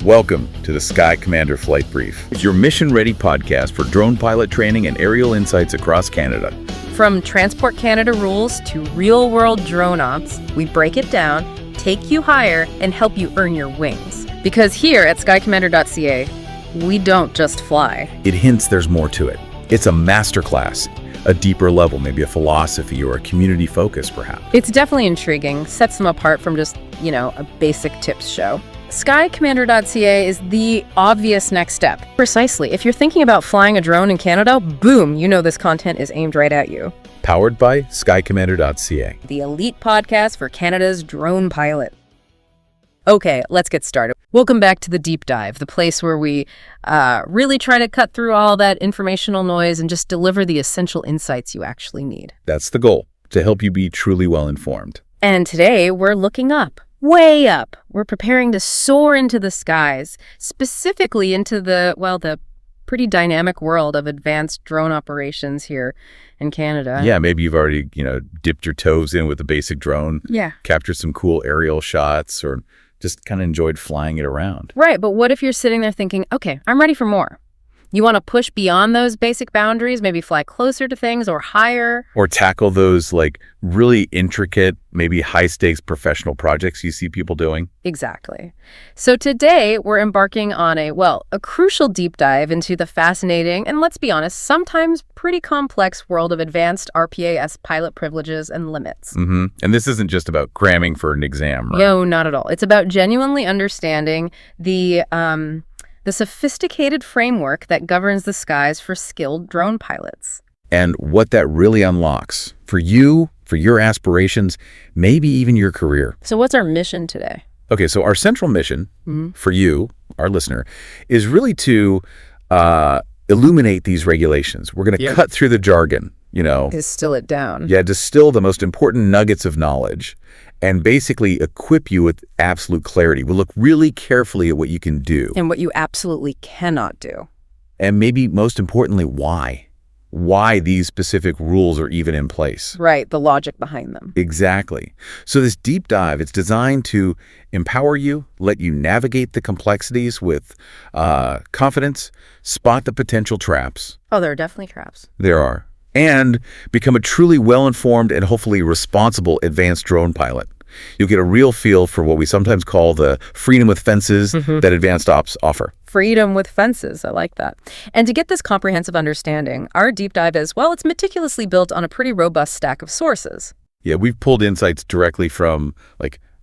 Welcome to the Sky Commander Flight Brief. It's your mission-ready podcast for drone pilot training and aerial insights across Canada. From Transport Canada rules to real-world drone ops, we break it down, take you higher, and help you earn your wings. Because here at skycommander.ca, we don't just fly. It hints there's more to it. It's a masterclass, a deeper level, maybe a philosophy or a community focus, perhaps. It's definitely intriguing, sets them apart from just, a basic tips show. Skycommander.ca is the obvious next step. Precisely. If you're thinking about flying a drone in Canada, boom, this content is aimed right at you. Powered by skycommander.ca. The elite podcast for Canada's drone pilot. Okay, let's get started. Welcome back to the Deep Dive, the place where we really try to cut through all that informational noise and just deliver the essential insights you actually need. That's the goal, to help you be truly well-informed. And today, we're looking up. Way up. We're preparing to soar into the skies, specifically into the pretty dynamic world of advanced drone operations here in Canada. Yeah, maybe you've already, dipped your toes in with a basic drone. Yeah. Captured some cool aerial shots or just kind of enjoyed flying it around. Right, but what if you're sitting there thinking, okay, I'm ready for more. You want to push beyond those basic boundaries, maybe fly closer to things or higher. Or tackle those really intricate, maybe high-stakes professional projects you see people doing. Exactly. So today we're embarking on a crucial deep dive into the fascinating and, let's be honest, sometimes pretty complex world of advanced RPAS pilot privileges and limits. Mm-hmm. And this isn't just about cramming for an exam, right? No, not at all. It's about genuinely understanding the sophisticated framework that governs the skies for skilled drone pilots. And what that really unlocks for you, for your aspirations, maybe even your career. So what's our mission today? Okay, so our central mission for you, our listener, is really to illuminate these regulations. We're going to cut through the jargon, Distill it down. Yeah, distill the most important nuggets of knowledge and basically equip you with absolute clarity. We'll look really carefully at what you can do. And what you absolutely cannot do. And maybe most importantly, why. Why these specific rules are even in place. Right, the logic behind them. Exactly. So this deep dive, it's designed to empower you, let you navigate the complexities with confidence, spot the potential traps. Oh, there are definitely traps. There are. And become a truly well-informed and hopefully responsible advanced drone pilot. You'll get a real feel for what we sometimes call the freedom with fences that advanced ops offer. Freedom with fences. I like that. And to get this comprehensive understanding, our deep dive it's meticulously built on a pretty robust stack of sources. Yeah, we've pulled insights directly from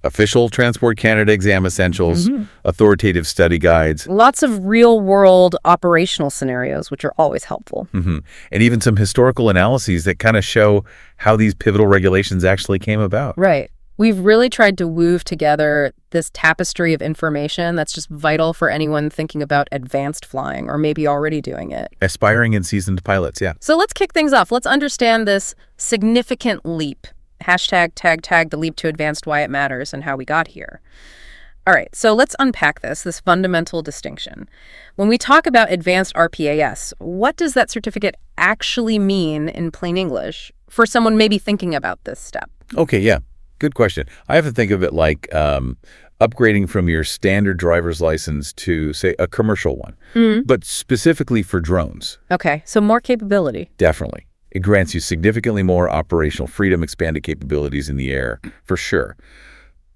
official Transport Canada exam essentials, authoritative study guides. Lots of real-world operational scenarios, which are always helpful. And even some historical analyses that kind of show how these pivotal regulations actually came about. Right. We've really tried to weave together this tapestry of information that's just vital for anyone thinking about advanced flying or maybe already doing it. Aspiring and seasoned pilots, yeah. So let's kick things off. Let's understand this significant leap. #tag the leap to advanced, why it matters and how we got here. All right, so let's unpack this fundamental distinction. When we talk about advanced RPAS, what does that certificate actually mean in plain English for someone maybe thinking about this step? Okay, yeah. Good question. I have to think of it like upgrading from your standard driver's license to, say, a commercial one, but specifically for drones. Okay, so more capability. Definitely. It grants you significantly more operational freedom, expanded capabilities in the air, for sure.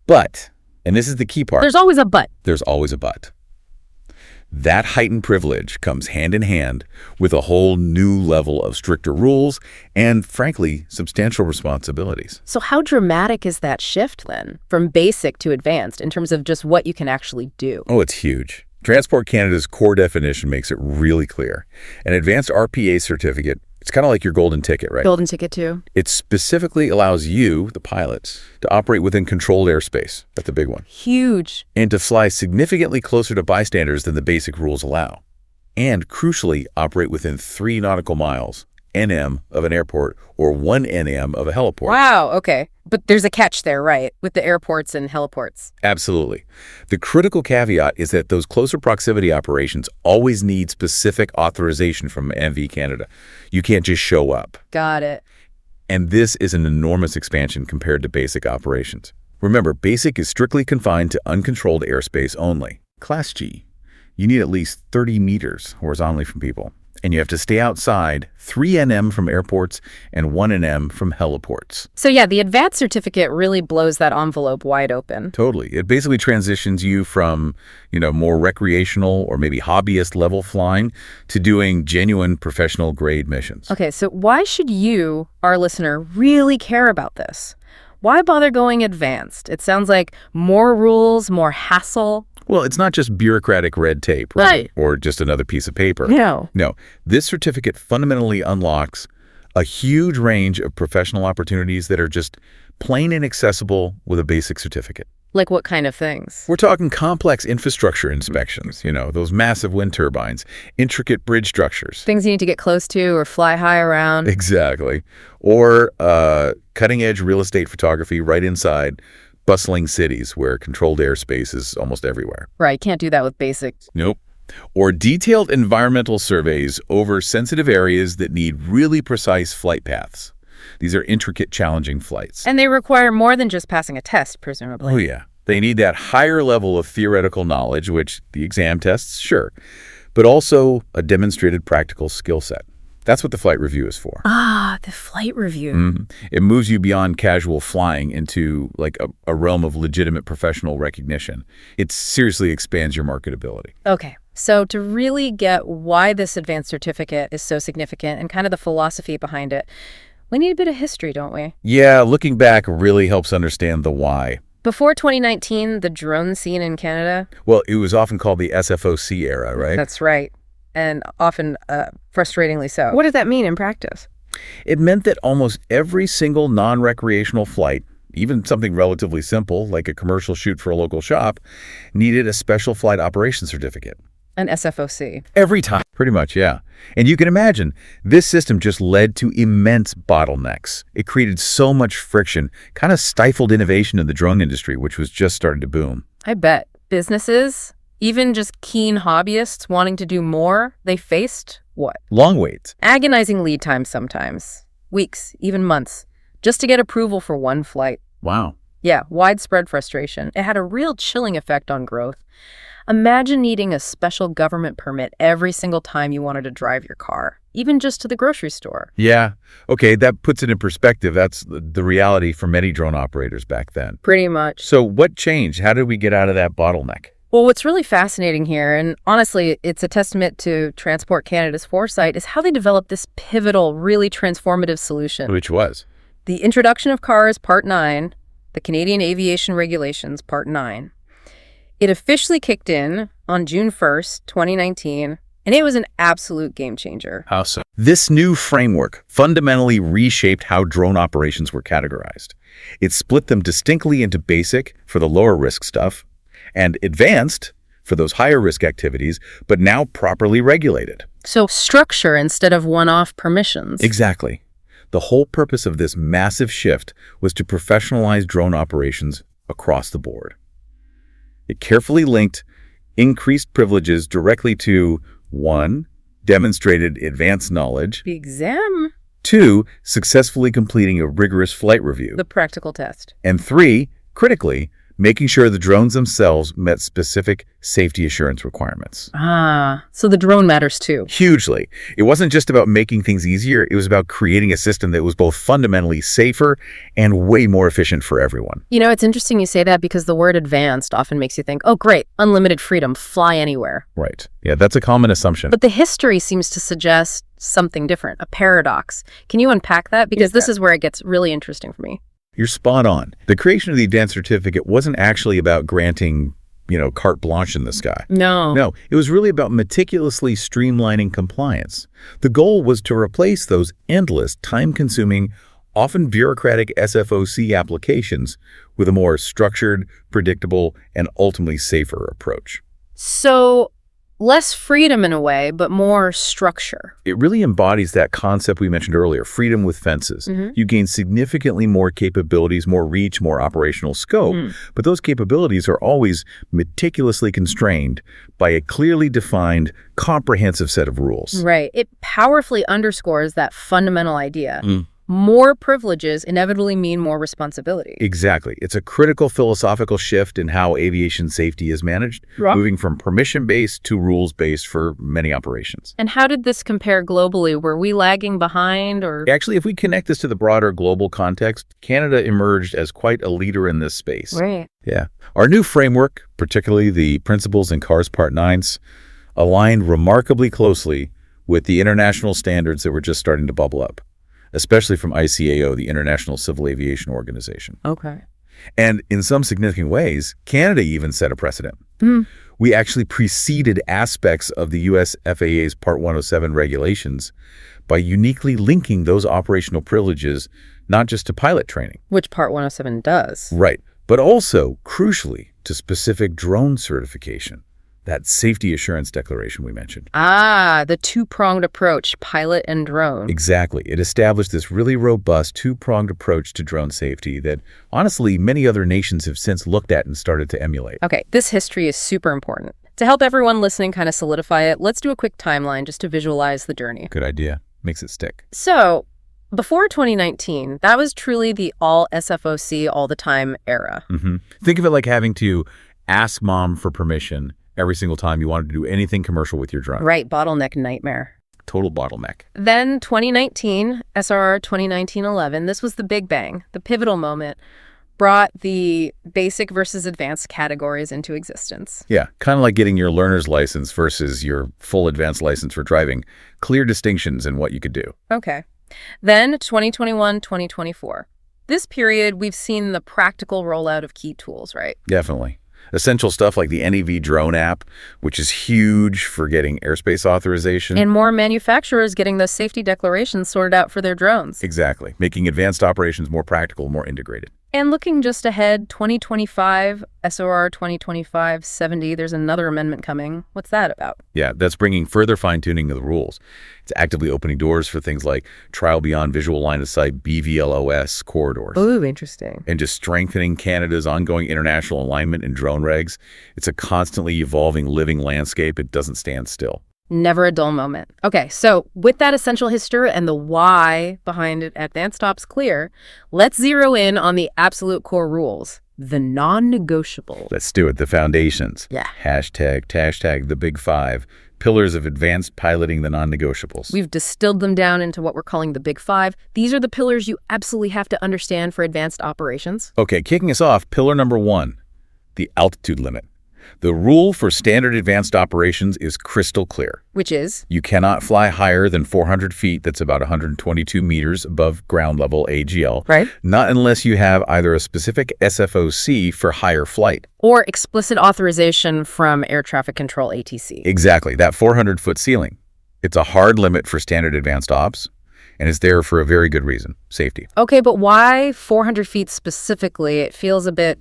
But, and this is the key part. There's always a but. There's always a but. That heightened privilege comes hand in hand with a whole new level of stricter rules and, frankly, substantial responsibilities. So how dramatic is that shift, then, from basic to advanced in terms of just what you can actually do? Oh, it's huge. Transport Canada's core definition makes it really clear. An advanced RPA certificate, it's kind of like your golden ticket, right? Golden ticket, too. It specifically allows you, the pilots, to operate within controlled airspace. That's the big one. Huge. And to fly significantly closer to bystanders than the basic rules allow. And, crucially, operate within 3 nautical miles, NM, of an airport or 1 NM of a heliport. Wow, okay. But there's a catch there, right, with the airports and heliports? Absolutely. The critical caveat is that those closer proximity operations always need specific authorization from MV Canada. You can't just show up. Got it. And this is an enormous expansion compared to basic operations. Remember, basic is strictly confined to uncontrolled airspace only. Class G, you need at least 30 meters horizontally from people, and you have to stay outside 3 nm from airports and 1 nm from heliports. So yeah, the advanced certificate really blows that envelope wide open. Totally. It basically transitions you from, more recreational or maybe hobbyist level flying to doing genuine professional grade missions. Okay, so why should you, our listener, really care about this? Why bother going advanced? It sounds like more rules, more hassle. Well, it's not just bureaucratic red tape, right? Or just another piece of paper. No. No, this certificate fundamentally unlocks a huge range of professional opportunities that are just plain inaccessible with a basic certificate. Like what kind of things? We're talking complex infrastructure inspections, those massive wind turbines, intricate bridge structures. Things you need to get close to or fly high around. Exactly. Or cutting-edge real estate photography right inside bustling cities where controlled airspace is almost everywhere. Right, can't do that with basic. Nope. Or detailed environmental surveys over sensitive areas that need really precise flight paths. These are intricate, challenging flights. And they require more than just passing a test, presumably. Oh, yeah. They need that higher level of theoretical knowledge, which the exam tests, sure, but also a demonstrated practical skill set. That's what the flight review is for. Ah, the flight review. Mm-hmm. It moves you beyond casual flying into like a realm of legitimate professional recognition. It seriously expands your marketability. Okay, so to really get why this advanced certificate is so significant and kind of the philosophy behind it, we need a bit of history, don't we? Yeah, looking back really helps understand the why. Before 2019, the drone scene in Canada? Well, it was often called the SFOC era, right? That's right. And often frustratingly so. What does that mean in practice? It meant that almost every single non-recreational flight, even something relatively simple like a commercial shoot for a local shop, needed a special flight operations certificate. An SFOC. Every time. Pretty much, yeah. And you can imagine, this system just led to immense bottlenecks. It created so much friction, kind of stifled innovation in the drone industry, which was just starting to boom. I bet. Businesses, even just keen hobbyists wanting to do more, they faced what? Long waits. Agonizing lead times sometimes. Weeks, even months, just to get approval for one flight. Wow. Yeah, widespread frustration. It had a real chilling effect on growth. Imagine needing a special government permit every single time you wanted to drive your car, even just to the grocery store. Yeah. Okay, that puts it in perspective. That's the reality for many drone operators back then. Pretty much. So what changed? How did we get out of that bottleneck? Well, what's really fascinating here, and honestly, it's a testament to Transport Canada's foresight, is how they developed this pivotal, really transformative solution. Which was? The Introduction of Cars, Part 9, the Canadian Aviation Regulations, Part 9. It officially kicked in on June 1st, 2019, and it was an absolute game changer. How so? This new framework fundamentally reshaped how drone operations were categorized. It split them distinctly into basic, for the lower risk stuff, and advanced, for those higher risk activities, but now properly regulated. So structure instead of one-off permissions. Exactly. The whole purpose of this massive shift was to professionalize drone operations across the board. It carefully linked increased privileges directly to 1. Demonstrated advanced knowledge. The exam. 2. Successfully completing a rigorous flight review. The practical test. And 3. Critically, making sure the drones themselves met specific safety assurance requirements. Ah, so the drone matters too. Hugely. It wasn't just about making things easier, it was about creating a system that was both fundamentally safer and way more efficient for everyone. You know, it's interesting you say that because the word advanced often makes you think, oh great, unlimited freedom, fly anywhere. Right. Yeah, that's a common assumption. But the history seems to suggest something different, a paradox. Can you unpack that? Because this is where it gets really interesting for me. You're spot on. The creation of the advanced certificate wasn't actually about granting, carte blanche in the sky. No, it was really about meticulously streamlining compliance. The goal was to replace those endless, time-consuming, often bureaucratic SFOC applications with a more structured, predictable, and ultimately safer approach. So less freedom in a way, but more structure. It really embodies that concept we mentioned earlier, freedom with fences. You gain significantly more capabilities, more reach, more operational scope, but those capabilities are always meticulously constrained by a clearly defined, comprehensive set of rules. Right. It powerfully underscores that fundamental idea. more privileges inevitably mean more responsibility. Exactly. It's a critical philosophical shift in how aviation safety is managed, moving from permission-based to rules-based for many operations. And how did this compare globally? Were we lagging behind or? Actually, if we connect this to the broader global context, Canada emerged as quite a leader in this space. Right. Yeah. Our new framework, particularly the principles in CARS Part 9s, aligned remarkably closely with the international standards that were just starting to bubble up, especially from ICAO, the International Civil Aviation Organization. Okay. And in some significant ways, Canada even set a precedent. We actually preceded aspects of the U.S. FAA's Part 107 regulations by uniquely linking those operational privileges not just to pilot training. Which Part 107 does. Right. But also, crucially, to specific drone certification. That safety assurance declaration we mentioned. Ah, the two-pronged approach, pilot and drone. Exactly. It established this really robust two-pronged approach to drone safety that, honestly, many other nations have since looked at and started to emulate. Okay, this history is super important. To help everyone listening kind of solidify it, let's do a quick timeline just to visualize the journey. Good idea. Makes it stick. So, before 2019, that was truly the all SFOC all the time era. Think of it like having to ask mom for permission every single time you wanted to do anything commercial with your drone. Right, bottleneck nightmare. Total bottleneck. Then 2019, SRR 2019-11, this was the big bang, the pivotal moment, brought the basic versus advanced categories into existence. Yeah, kind of like getting your learner's license versus your full advanced license for driving. Clear distinctions in what you could do. Okay. Then 2021, 2024. This period, we've seen the practical rollout of key tools, right? Definitely. Essential stuff like the NEV drone app, which is huge for getting airspace authorization. And more manufacturers getting those safety declarations sorted out for their drones. Exactly. Making advanced operations more practical, more integrated. And looking just ahead, 2025, SOR 2025-70, there's another amendment coming. What's that about? Yeah, that's bringing further fine-tuning of the rules. It's actively opening doors for things like trial beyond visual line of sight, BVLOS corridors. Ooh, interesting. And just strengthening Canada's ongoing international alignment in drone regs. It's a constantly evolving living landscape. It doesn't stand still. Never a dull moment. Okay, so with that essential history and the why behind it, Advanced Ops clear, let's zero in on the absolute core rules, the non-negotiable. Let's do it. The foundations. Yeah. Hashtag the big five. Pillars of advanced piloting, the non-negotiables. We've distilled them down into what we're calling the big five. These are the pillars you absolutely have to understand for advanced operations. Okay, kicking us off, pillar number 1, the altitude limit. The rule for standard advanced operations is crystal clear. Which is? You cannot fly higher than 400 feet, that's about 122 meters above ground level AGL. Right. Not unless you have either a specific SFOC for higher flight. Or explicit authorization from air traffic control ATC. Exactly, that 400-foot ceiling. It's a hard limit for standard advanced ops, and it's there for a very good reason, safety. Okay, but why 400 feet specifically? It feels a bit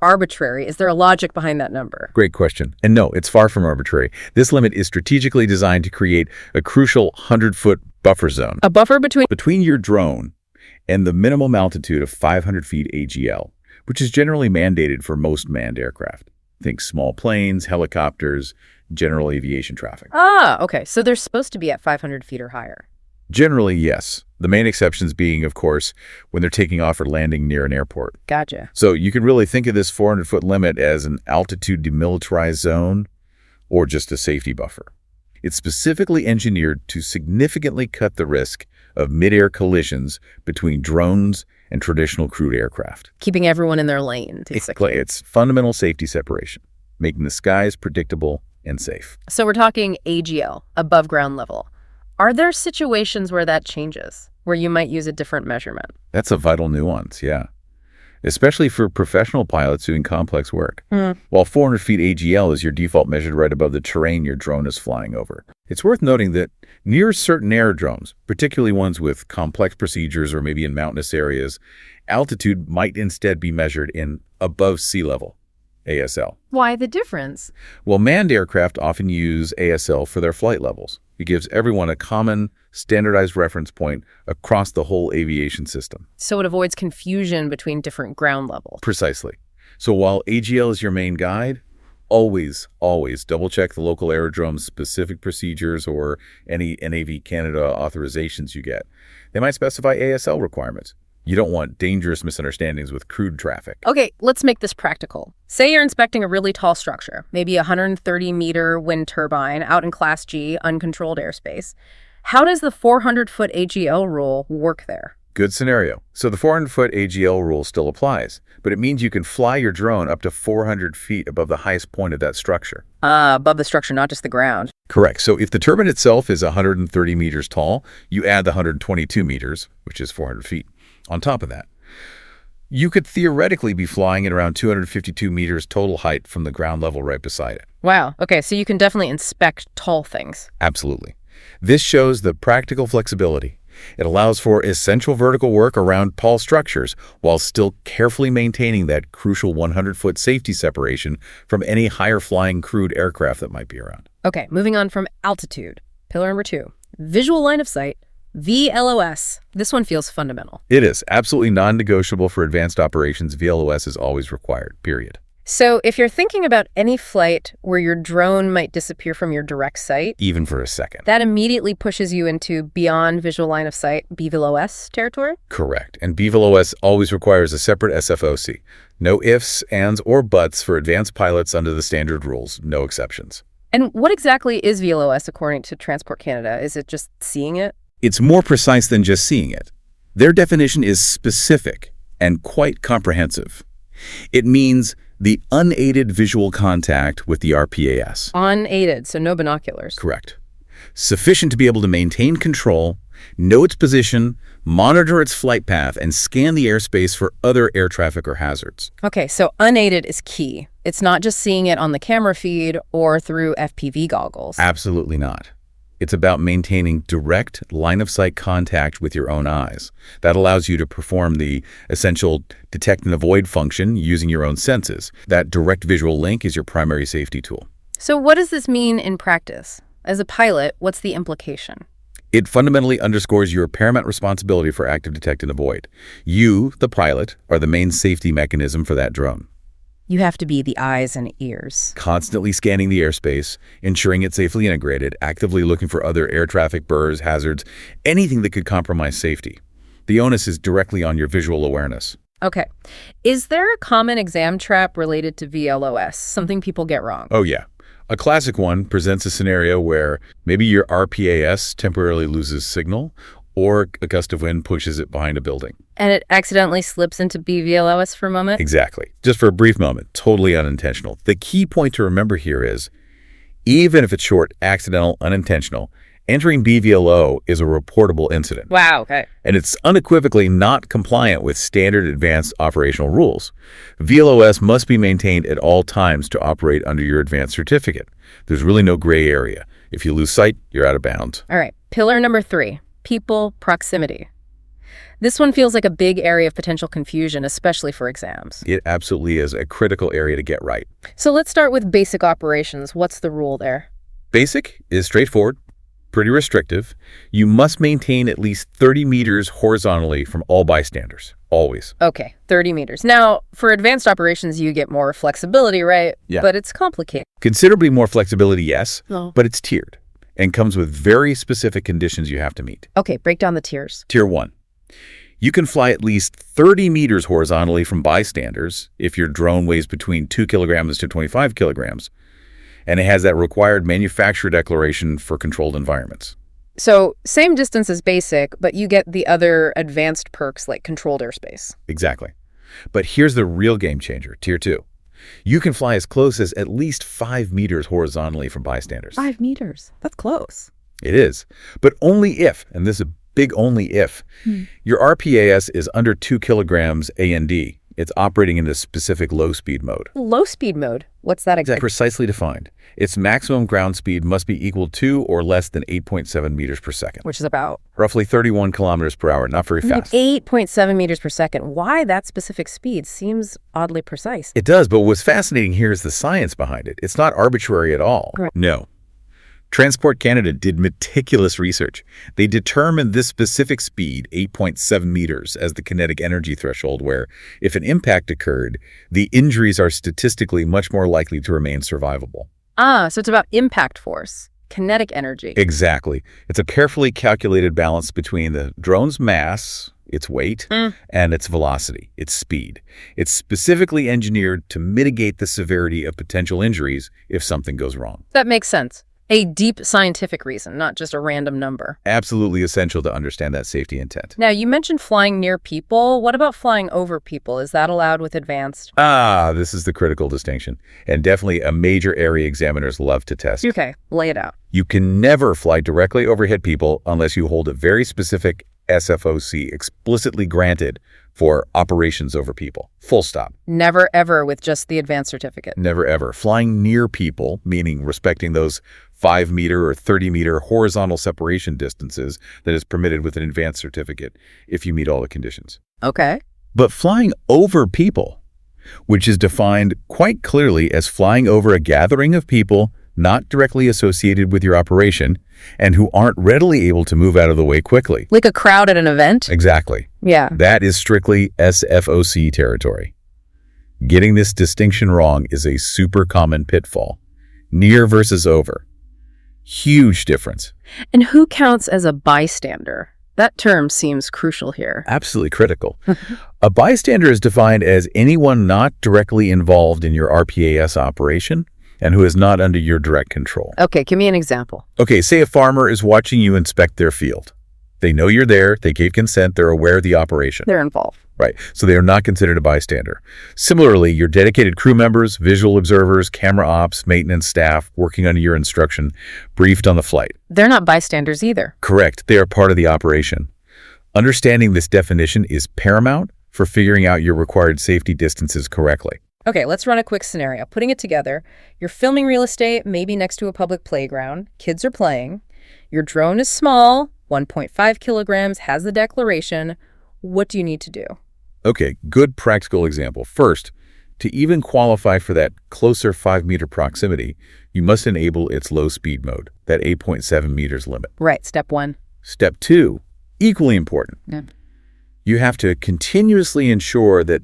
arbitrary. Is there a logic behind that number? Great question. And no, it's far from arbitrary. This limit is strategically designed to create a crucial 100-foot buffer zone. A buffer between your drone and the minimum altitude of 500 feet AGL, which is generally mandated for most manned aircraft. Think small planes, helicopters, general aviation traffic. Ah, okay. So they're supposed to be at 500 feet or higher. Generally, yes. The main exceptions being, of course, when they're taking off or landing near an airport. Gotcha. So you can really think of this 400-foot limit as an altitude demilitarized zone or just a safety buffer. It's specifically engineered to significantly cut the risk of mid-air collisions between drones and traditional crewed aircraft. Keeping everyone in their lane, basically. It's fundamental safety separation, making the skies predictable and safe. So we're talking AGL, above ground level. Are there situations where that changes, where you might use a different measurement? That's a vital nuance, yeah. Especially for professional pilots doing complex work. While 400 feet AGL is your default measured right above the terrain your drone is flying over. It's worth noting that near certain aerodromes, particularly ones with complex procedures or maybe in mountainous areas, altitude might instead be measured in above sea level, ASL. Why the difference? Well, manned aircraft often use ASL for their flight levels. It gives everyone a common, standardized reference point across the whole aviation system. So it avoids confusion between different ground levels. Precisely. So while AGL is your main guide, always double-check the local aerodrome's specific procedures or any NAV Canada authorizations you get. They might specify ASL requirements. You don't want dangerous misunderstandings with crude traffic. Okay, let's make this practical. Say you're inspecting a really tall structure, maybe a 130-meter wind turbine out in Class G, uncontrolled airspace. How does the 400-foot AGL rule work there? Good scenario. So the 400-foot AGL rule still applies, but it means you can fly your drone up to 400 feet above the highest point of that structure. Above the structure, not just the ground. Correct. So if the turbine itself is 130 meters tall, you add the 122 meters, which is 400 feet, on top of that. You could theoretically be flying at around 252 meters total height from the ground level right beside it. Wow. Okay, so you can definitely inspect tall things. Absolutely. This shows the practical flexibility. It allows for essential vertical work around tall structures while still carefully maintaining that crucial 100-foot safety separation from any higher flying crewed aircraft that might be around. Okay, moving on from altitude. Pillar number 2, visual line of sight, VLOS. This one feels fundamental. It is absolutely non-negotiable for advanced operations. VLOS is always required, period. So if you're thinking about any flight where your drone might disappear from your direct sight, even for a second, that immediately pushes you into beyond visual line of sight, BVLOS territory? Correct. And BVLOS always requires a separate SFOC. No ifs, ands, or buts for advanced pilots under the standard rules. No exceptions. And what exactly is VLOS according to Transport Canada? Is it just seeing it? It's more precise than just seeing it. Their definition is specific and quite comprehensive. It means the unaided visual contact with the RPAS. Unaided, so no binoculars. Correct. Sufficient to be able to maintain control, know its position, monitor its flight path, and scan the airspace for other air traffic or hazards. Okay, so unaided is key. It's not just seeing it on the camera feed or through FPV goggles. Absolutely not. It's about maintaining direct line-of-sight contact with your own eyes. That allows you to perform the essential detect and avoid function using your own senses. That direct visual link is your primary safety tool. So what does this mean in practice? As a pilot, what's the implication? It fundamentally underscores your paramount responsibility for active detect and avoid. You, the pilot, are the main safety mechanism for that drone. You have to be the eyes and ears. Constantly scanning the airspace, ensuring it's safely integrated, actively looking for other air traffic, burrs, hazards, anything that could compromise safety. The onus is directly on your visual awareness. Okay. Is there a common exam trap related to VLOS, something people get wrong? Oh, yeah. A classic one presents a scenario where maybe your RPAS temporarily loses signal or a gust of wind pushes it behind a building. And it accidentally slips into BVLOS for a moment? Exactly. Just for a brief moment. Totally unintentional. The key point to remember here is, even if it's short, accidental, unintentional, entering BVLO is a reportable incident. Wow, okay. And it's unequivocally not compliant with standard advanced operational rules. VLOS must be maintained at all times to operate under your advanced certificate. There's really no gray area. If you lose sight, you're out of bounds. All right. Pillar number 3. People proximity. This one feels like a big area of potential confusion, especially for exams. It absolutely is a critical area to get right. So let's start with basic operations. What's the rule there? Basic is straightforward, pretty restrictive. You must maintain at least 30 meters horizontally from all bystanders, always. Okay, 30 meters. Now, for advanced operations, you get more flexibility, right? Yeah. But it's complicated. Considerably more flexibility, yes, No. but it's tiered and comes with very specific conditions you have to meet. Okay, break down the tiers. Tier 1. You can fly at least 30 meters horizontally from bystanders if your drone weighs between 2 kilograms to 25 kilograms, and it has that required manufacturer declaration for controlled environments. So, same distance as basic, but you get the other advanced perks like controlled airspace. Exactly. But here's the real game changer, Tier 2. You can fly as close as at least 5 meters horizontally from bystanders. 5 meters. That's close. It is. But only if, and this is a big only if, your RPAS is under 2 kilograms AND. It's operating in a specific low-speed mode. Low-speed mode? What's that exactly? Precisely defined. Its maximum ground speed must be equal to or less than 8.7 meters per second. Which is about? Roughly 31 kilometers per hour, not very fast. 8.7 meters per second. Why that specific speed? Seems oddly precise. It does, but what's fascinating here is the science behind it. It's not arbitrary at all. Correct. No. Transport Canada did meticulous research. They determined this specific speed, 8.7 meters, as the kinetic energy threshold where, if an impact occurred, the injuries are statistically much more likely to remain survivable. Ah, so it's about impact force, kinetic energy. Exactly. It's a carefully calculated balance between the drone's mass, its weight, and its velocity, its speed. It's specifically engineered to mitigate the severity of potential injuries if something goes wrong. That makes sense. A deep scientific reason, not just a random number. Absolutely essential to understand that safety intent. Now, you mentioned flying near people. What about flying over people? Is that allowed with advanced? This is the critical distinction, and definitely a major area examiners love to test. Okay, lay it out. You can never fly directly overhead people unless you hold a very specific SFOC explicitly granted for operations over people. Full stop. Never, ever with just the advanced certificate. Never, ever. Flying near people, meaning respecting those 5-meter or 30-meter horizontal separation distances that is permitted with an advanced certificate if you meet all the conditions. Okay. But flying over people, which is defined quite clearly as flying over a gathering of people not directly associated with your operation and who aren't readily able to move out of the way quickly. Like a crowd at an event? Exactly. Yeah. That is strictly SFOC territory. Getting this distinction wrong is a super common pitfall. Near versus over. Huge difference. And who counts as a bystander? That term seems crucial here. Absolutely critical. A bystander is defined as anyone not directly involved in your RPAS operation and who is not under your direct control. Okay, give me an example. Okay, say a farmer is watching you inspect their field. They know you're there, they gave consent, they're aware of the operation. They're involved. Right, so they are not considered a bystander. Similarly, your dedicated crew members, visual observers, camera ops, maintenance staff working under your instruction, briefed on the flight. They're not bystanders either. Correct, they are part of the operation. Understanding this definition is paramount for figuring out your required safety distances correctly. Okay, let's run a quick scenario. Putting it together, you're filming real estate, maybe next to a public playground. Kids are playing. Your drone is small, 1.5 kilograms, has the declaration. What do you need to do? Okay, good practical example. First, to even qualify for that closer 5-meter proximity, you must enable its low speed mode, that 8.7 meters limit. Right, step one. Step two, equally important. Yeah. You have to continuously ensure that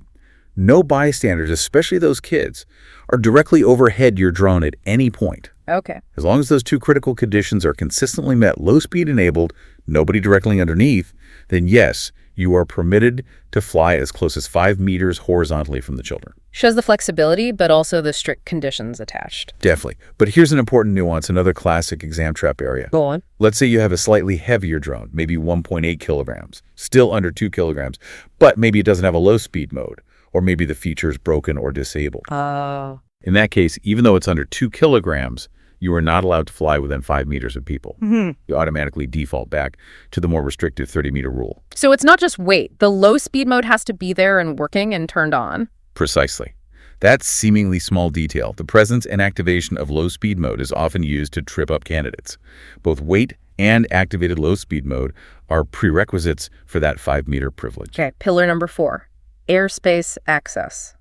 no bystanders, especially those kids, are directly overhead your drone at any point. Okay. As long as those two critical conditions are consistently met, low speed enabled, nobody directly underneath, then yes, you are permitted to fly as close as 5 meters horizontally from the children. Shows the flexibility, but also the strict conditions attached. Definitely. But here's an important nuance, another classic exam trap area. Go on. Let's say you have a slightly heavier drone, maybe 1.8 kilograms, still under 2 kilograms, but maybe it doesn't have a low speed mode, or maybe the feature is broken or disabled. Oh. In that case, even though it's under 2 kilograms, you are not allowed to fly within 5 meters of people. You automatically default back to the more restrictive 30-meter rule. So it's not just weight. The low speed mode has to be there and working and turned on. Precisely. That seemingly small detail, the presence and activation of low speed mode, is often used to trip up candidates. Both weight and activated low speed mode are prerequisites for that 5-meter privilege. Okay, pillar number 4, airspace access.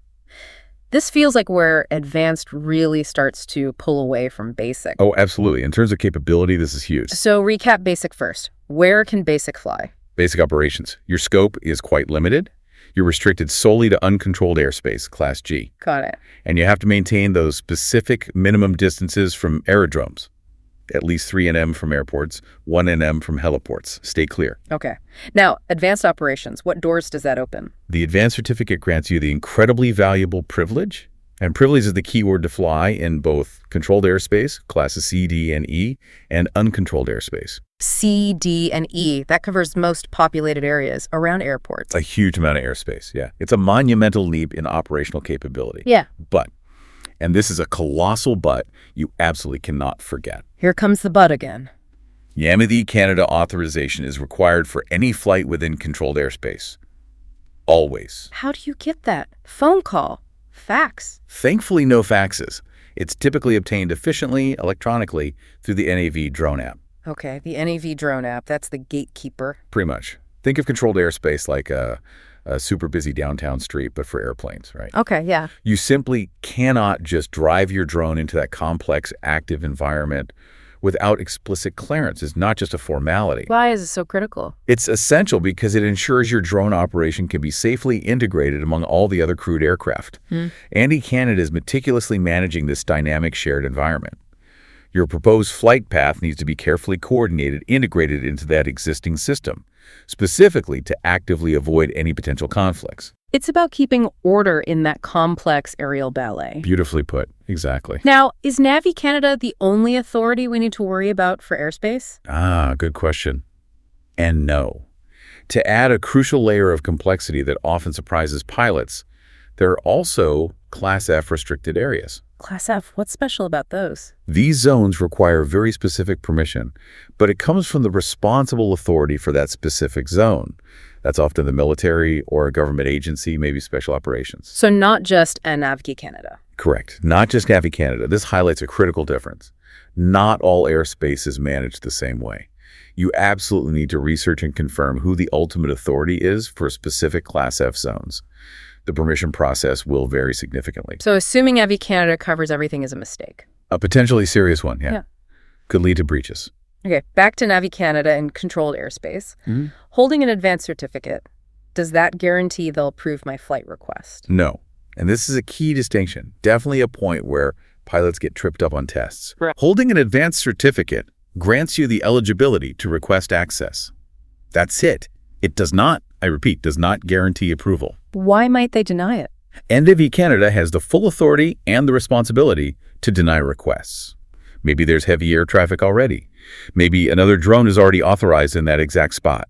This feels like where advanced really starts to pull away from basic. Oh, absolutely. In terms of capability, this is huge. So recap basic first. Where can basic fly? Basic operations. Your scope is quite limited. You're restricted solely to uncontrolled airspace, Class G. Got it. And you have to maintain those specific minimum distances from aerodromes. At least 3 nm from airports, 1 nm from heliports. Stay clear. Okay. Now, advanced operations, what doors does that open? The advanced certificate grants you the incredibly valuable privilege, and privilege is the key word to fly in both controlled airspace, classes C, D, and E, and uncontrolled airspace. C, D, and E, that covers most populated areas around airports. A huge amount of airspace, yeah. It's a monumental leap in operational capability. Yeah. But, and this is a colossal but, you absolutely cannot forget. Here comes the but again. Yamamthi Canada authorization is required for any flight within controlled airspace. Always. How do you get that? Phone call? Fax? Thankfully, no faxes. It's typically obtained efficiently, electronically, through the NAV drone app. Okay, the NAV drone app, that's the gatekeeper. Pretty much. Think of controlled airspace like a super busy downtown street, but for airplanes, right? Okay, yeah. You simply cannot just drive your drone into that complex, active environment without explicit clearance is not just a formality. Why is it so critical? It's essential because it ensures your drone operation can be safely integrated among all the other crewed aircraft. ANDI Canada is meticulously managing this dynamic shared environment. Your proposed flight path needs to be carefully coordinated, integrated into that existing system, specifically to actively avoid any potential conflicts. It's about keeping order in that complex aerial ballet. Beautifully put. Exactly. Now, is Navi Canada the only authority we need to worry about for airspace? Good question. And no. To add a crucial layer of complexity that often surprises pilots, there are also Class F restricted areas. Class F, what's special about those? These zones require very specific permission, but it comes from the responsible authority for that specific zone. That's often the military or a government agency, maybe special operations. So not just a Navi Canada. Correct. Not just Navi Canada. This highlights a critical difference. Not all airspace is managed the same way. You absolutely need to research and confirm who the ultimate authority is for specific Class F zones. The permission process will vary significantly. So assuming Navi Canada covers everything is a mistake. A potentially serious one, yeah. Could lead to breaches. Okay, back to Navi Canada and controlled airspace. Holding an advanced certificate, does that guarantee they'll approve my flight request? No. And this is a key distinction, definitely a point where pilots get tripped up on tests. Right. Holding an advanced certificate grants you the eligibility to request access. That's it. It does not, I repeat, does not guarantee approval. Why might they deny it? Navi Canada has the full authority and the responsibility to deny requests. Maybe there's heavy air traffic already. Maybe another drone is already authorized in that exact spot.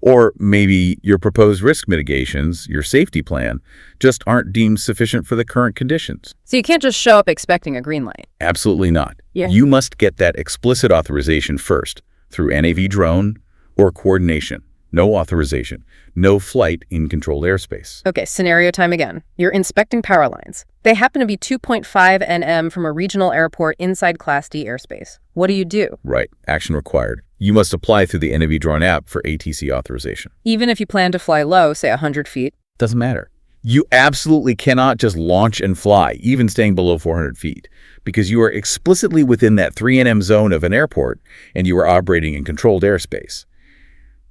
Or maybe your proposed risk mitigations, your safety plan, just aren't deemed sufficient for the current conditions. So you can't just show up expecting a green light? Absolutely not. Yeah. You must get that explicit authorization first through NAV drone or coordination. No authorization. No flight in controlled airspace. Okay, scenario time again. You're inspecting power lines. They happen to be 2.5 nm from a regional airport inside Class D airspace. What do? Right. Action required. You must apply through the NAV drone app for ATC authorization. Even if you plan to fly low, say 100 feet? Doesn't matter. You absolutely cannot just launch and fly, even staying below 400 feet, because you are explicitly within that 3 nm zone of an airport and you are operating in controlled airspace.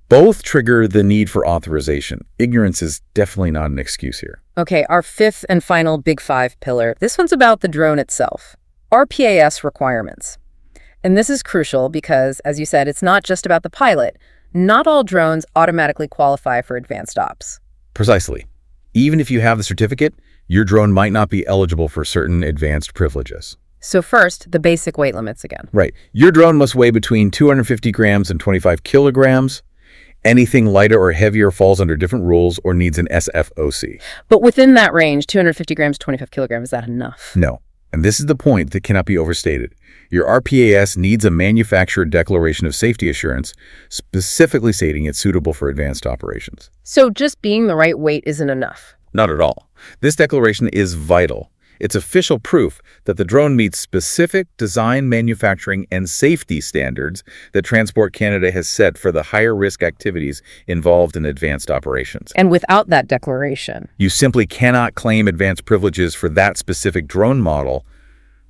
Both trigger the need for authorization. Ignorance is definitely not an excuse here. Okay, our fifth and final Big Five pillar. This one's about the drone itself. RPAS requirements. And this is crucial because, as you said, it's not just about the pilot. Not all drones automatically qualify for advanced ops. Precisely. Even if you have the certificate, your drone might not be eligible for certain advanced privileges. So first, the basic weight limits again. Right. Your drone must weigh between 250 grams and 25 kilograms. Anything lighter or heavier falls under different rules or needs an SFOC. But within that range, 250 grams, 25 kilograms, is that enough? No. And this is the point that cannot be overstated. Your RPAS needs a manufacturer declaration of safety assurance, specifically stating it's suitable for advanced operations. So just being the right weight isn't enough? Not at all. This declaration is vital. It's official proof that the drone meets specific design, manufacturing, and safety standards that Transport Canada has set for the higher risk activities involved in advanced operations. And without that declaration, you simply cannot claim advanced privileges for that specific drone model,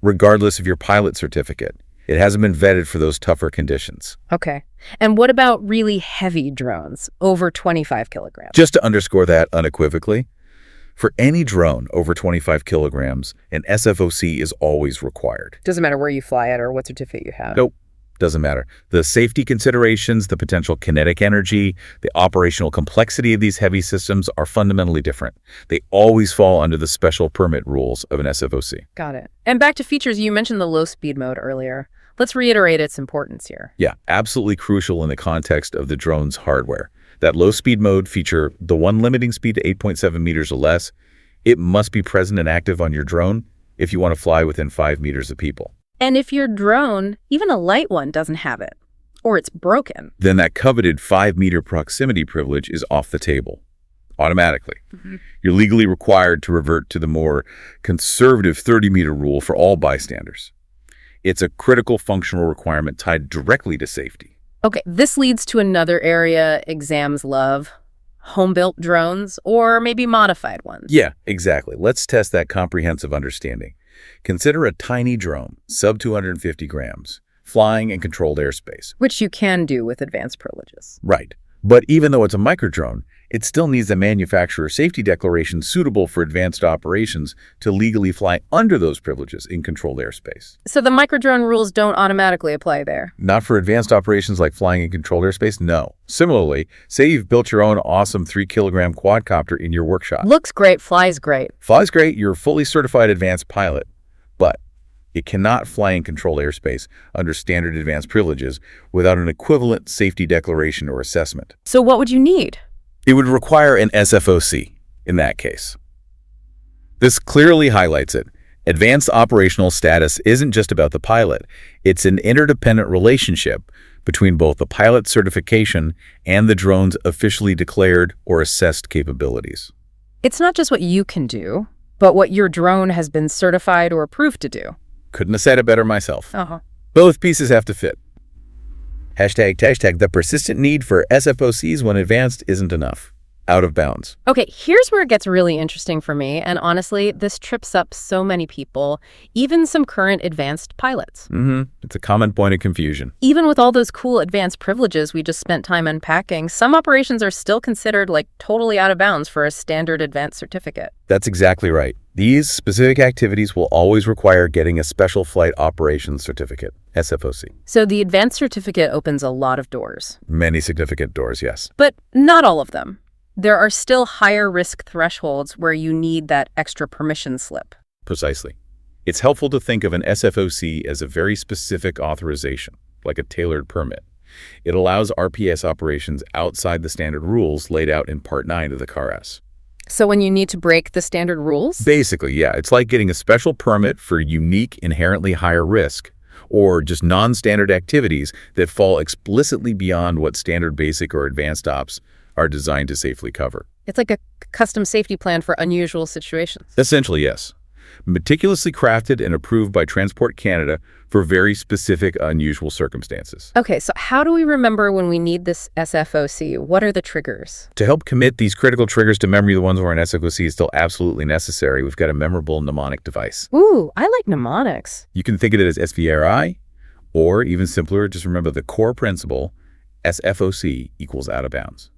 regardless of your pilot certificate. It hasn't been vetted for those tougher conditions. Okay. And what about really heavy drones, over 25 kilograms? Just to underscore that unequivocally, for any drone over 25 kilograms, an SFOC is always required. Doesn't matter where you fly it or what certificate you have. Nope. Doesn't matter. The safety considerations, the potential kinetic energy, the operational complexity of these heavy systems are fundamentally different. They always fall under the special permit rules of an SFOC. Got it. And back to features, you mentioned the low speed mode earlier. Let's reiterate its importance here. Yeah, absolutely crucial in the context of the drone's hardware. That low speed mode feature, the one limiting speed to 8.7 meters or less, it must be present and active on your drone if you want to fly within 5 meters of people. And if your drone, even a light one, doesn't have it, or it's broken, then that coveted 5-meter proximity privilege is off the table, automatically. You're legally required to revert to the more conservative 30-meter rule for all bystanders. It's a critical functional requirement tied directly to safety. Okay, this leads to another area exams love, home-built drones, or maybe modified ones. Yeah, exactly. Let's test that comprehensive understanding. Consider a tiny drone, sub 250 grams, flying in controlled airspace. Which you can do with advanced privileges. Right. But even though it's a microdrone, it still needs a manufacturer safety declaration suitable for advanced operations to legally fly under those privileges in controlled airspace. So the microdrone rules don't automatically apply there? Not for advanced operations like flying in controlled airspace, no. Similarly, say you've built your own awesome 3-kilogram quadcopter in your workshop. Looks great, flies great. Flies great, you're a fully certified advanced pilot, but it cannot fly in controlled airspace under standard advanced privileges without an equivalent safety declaration or assessment. So what would you need? It would require an SFOC in that case. This clearly highlights it. Advanced operational status isn't just about the pilot. It's an interdependent relationship between both the pilot certification and the drone's officially declared or assessed capabilities. It's not just what you can do, but what your drone has been certified or approved to do. Couldn't have said it better myself. Uh-huh. Both pieces have to fit. Hashtag the persistent need for SFOCs when advanced isn't enough. Out of bounds. Okay, here's where it gets really interesting for me, and honestly, this trips up so many people, even some current advanced pilots. It's a common point of confusion. Even with all those cool advanced privileges we just spent time unpacking, some operations are still considered like totally out of bounds for a standard advanced certificate. That's exactly right. These specific activities will always require getting a Special Flight Operations Certificate, SFOC. So the advanced certificate opens a lot of doors. Many significant doors, yes. But not all of them. There are still higher risk thresholds where you need that extra permission slip. Precisely. It's helpful to think of an SFOC as a very specific authorization, like a tailored permit. It allows RPAS operations outside the standard rules laid out in Part 9 of the CAR-S. So when you need to break the standard rules? Basically, yeah. It's like getting a special permit for unique, inherently higher risk, or just non-standard activities that fall explicitly beyond what standard basic or advanced ops are designed to safely cover. It's like a custom safety plan for unusual situations. Essentially, yes. Meticulously crafted and approved by Transport Canada for very specific, unusual circumstances. Okay, so how do we remember when we need this SFOC? What are the triggers? To help commit these critical triggers to memory, the ones where an SFOC is still absolutely necessary, we've got a memorable mnemonic device. Ooh, I like mnemonics. You can think of it as SVRI, or even simpler, just remember the core principle, SFOC equals out of bounds.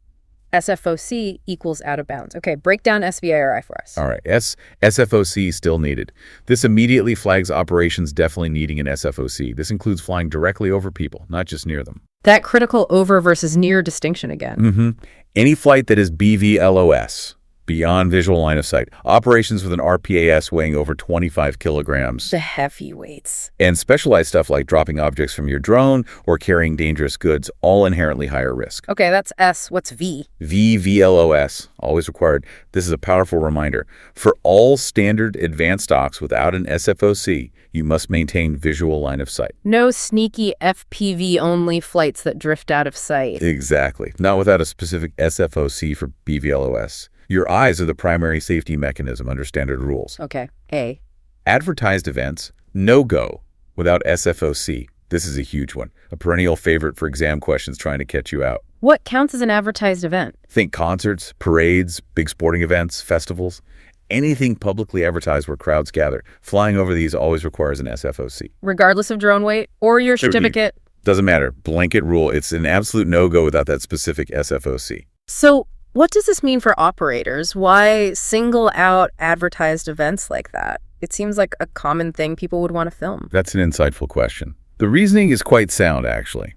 SFOC equals out of bounds. Okay, break down SVRI for us. All right, SFOC still needed. This immediately flags operations definitely needing an SFOC. This includes flying directly over people, not just near them. That critical over versus near distinction again. Any flight that is BVLOS, beyond visual line of sight, operations with an RPAS weighing over 25 kilograms. The heavyweights. And specialized stuff like dropping objects from your drone or carrying dangerous goods, all inherently higher risk. Okay, that's S. What's V? VLOS, always required. This is a powerful reminder. For all standard advanced ops without an SFOC, you must maintain visual line of sight. No sneaky FPV-only flights that drift out of sight. Exactly. Not without a specific SFOC for BVLOS. Your eyes are the primary safety mechanism under standard rules. Okay. A. Advertised events, no-go without SFOC. This is a huge one, a perennial favorite for exam questions trying to catch you out. What counts as an advertised event? Think concerts, parades, big sporting events, festivals. Anything publicly advertised where crowds gather. Flying over these always requires an SFOC. Regardless of drone weight or your certificate? Doesn't matter. Blanket rule. It's an absolute no-go without that specific SFOC. So what does this mean for operators? Why single out advertised events like that? It seems like a common thing people would want to film. That's an insightful question. The reasoning is quite sound, actually.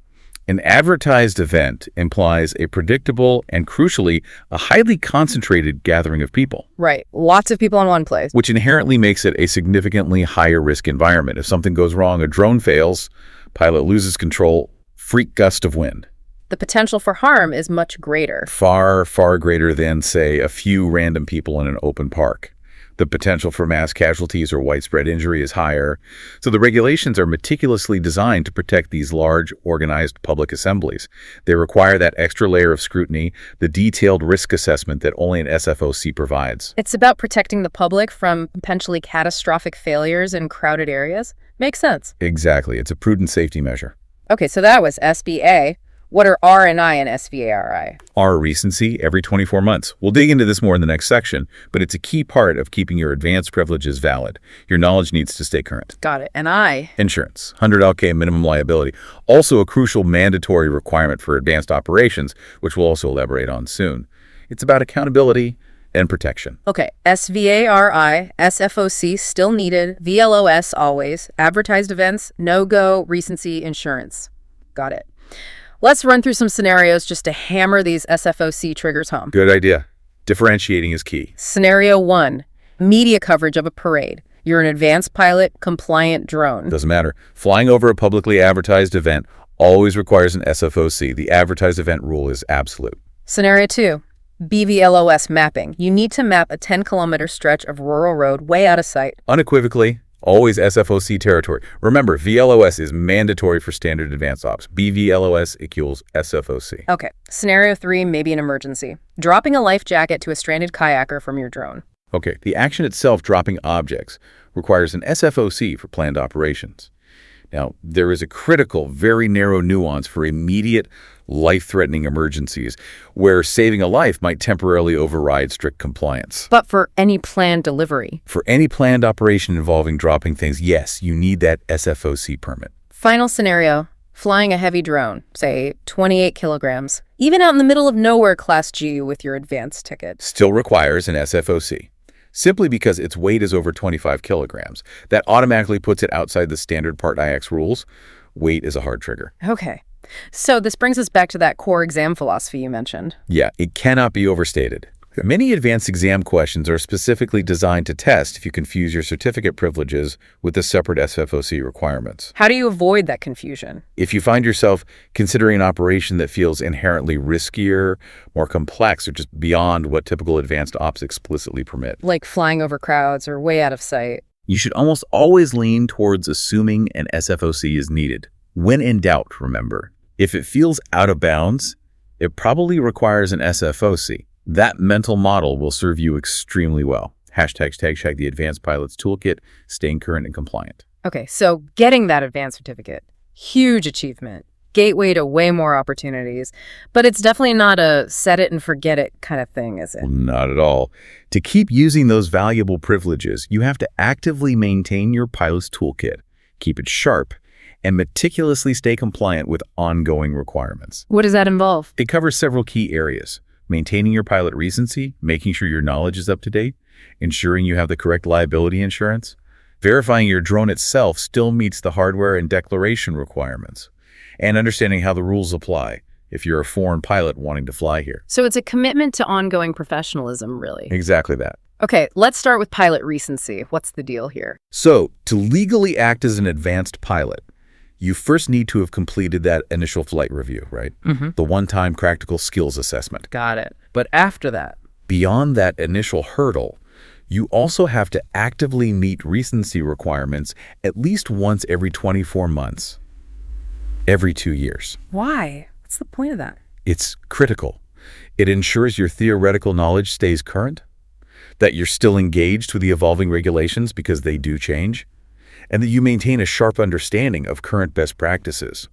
An advertised event implies a predictable and, crucially, a highly concentrated gathering of people. Right. Lots of people in one place. Which inherently makes it a significantly higher risk environment. If something goes wrong, a drone fails, pilot loses control, freak gust of wind. The potential for harm is much greater. Far, far greater than, say, a few random people in an open park. The potential for mass casualties or widespread injury is higher. So the regulations are meticulously designed to protect these large, organized public assemblies. They require that extra layer of scrutiny, the detailed risk assessment that only an SFOC provides. It's about protecting the public from potentially catastrophic failures in crowded areas. Makes sense. Exactly. It's a prudent safety measure. Okay, so that was SBA. What are R and I in SVARI? R, recency, every 24 months. We'll dig into this more in the next section, but it's a key part of keeping your advanced privileges valid. Your knowledge needs to stay current. Got it. And I? Insurance, 100 LK minimum liability. Also a crucial mandatory requirement for advanced operations, which we'll also elaborate on soon. It's about accountability and protection. Okay, SVARI, SFOC still needed, VLOS always, advertised events, no-go, recency, insurance. Got it. Let's run through some scenarios just to hammer these SFOC triggers home. Good idea. Differentiating is key. Scenario 1, media coverage of a parade. You're an advanced pilot, compliant drone. Doesn't matter. Flying over a publicly advertised event always requires an SFOC. The advertised event rule is absolute. Scenario 2, BVLOS mapping. You need to map a 10-kilometer stretch of rural road way out of sight. Unequivocally, always SFOC territory. Remember, VLOS is mandatory for standard advanced ops. BVLOS equals SFOC. Okay. Scenario 3, maybe an emergency. Dropping a life jacket to a stranded kayaker from your drone. Okay, the action itself, dropping objects, requires an SFOC for planned operations. Now, there is a critical, very narrow nuance for immediate, life-threatening emergencies, where saving a life might temporarily override strict compliance. But for any planned delivery? For any planned operation involving dropping things, yes, you need that SFOC permit. Final scenario, flying a heavy drone, say 28 kilograms, even out in the middle of nowhere Class G with your advanced ticket. Still requires an SFOC. Simply because its weight is over 25 kilograms. That automatically puts it outside the standard Part IX rules. Weight is a hard trigger. Okay. So this brings us back to that core exam philosophy you mentioned. Yeah, it cannot be overstated. Many advanced exam questions are specifically designed to test if you confuse your certificate privileges with the separate SFOC requirements. How do you avoid that confusion? If you find yourself considering an operation that feels inherently riskier, more complex, or just beyond what typical advanced ops explicitly permit, like flying over crowds or way out of sight, you should almost always lean towards assuming an SFOC is needed. When in doubt, remember, if it feels out of bounds, it probably requires an SFOC. That mental model will serve you extremely well. #tag the Advanced Pilot's Toolkit, staying current and compliant. Okay, so getting that advanced certificate, huge achievement, gateway to way more opportunities, but it's definitely not a set it and forget it kind of thing, is it? Well, not at all. To keep using those valuable privileges, you have to actively maintain your pilot's toolkit, keep it sharp, and meticulously stay compliant with ongoing requirements. What does that involve? It covers several key areas. Maintaining your pilot recency, making sure your knowledge is up to date, ensuring you have the correct liability insurance, verifying your drone itself still meets the hardware and declaration requirements, and understanding how the rules apply if you're a foreign pilot wanting to fly here. So it's a commitment to ongoing professionalism, really. Exactly that. Okay, let's start with pilot recency. What's the deal here? So, to legally act as an advanced pilot, you first need to have completed that initial flight review, right? The one-time practical skills assessment. Got it. But after that? Beyond that initial hurdle, you also have to actively meet recency requirements at least once every 24 months, every 2 years. Why? What's the point of that? It's critical. It ensures your theoretical knowledge stays current, that you're still engaged with the evolving regulations because they do change, and that you maintain a sharp understanding of current best practices.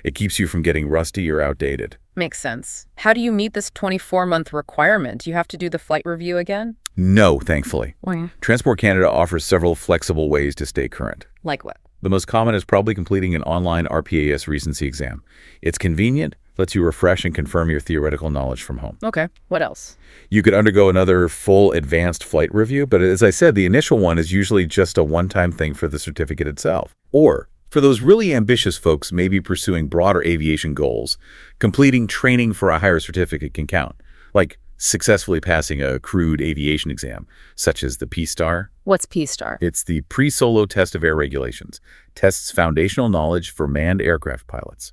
It keeps you from getting rusty or outdated. Makes sense. How do you meet this 24-month requirement? Do you have to do the flight review again? No, thankfully. Why? Transport Canada offers several flexible ways to stay current. Like what? The most common is probably completing an online RPAS recency exam. It's convenient, lets you refresh and confirm your theoretical knowledge from home. Okay, what else? You could undergo another full advanced flight review, but as I said, the initial one is usually just a one-time thing for the certificate itself. Or, for those really ambitious folks maybe pursuing broader aviation goals, completing training for a higher certificate can count, like successfully passing a crewed aviation exam, such as the P-STAR. What's P-STAR? It's the Pre-Solo Test of Air Regulations, tests foundational knowledge for manned aircraft pilots.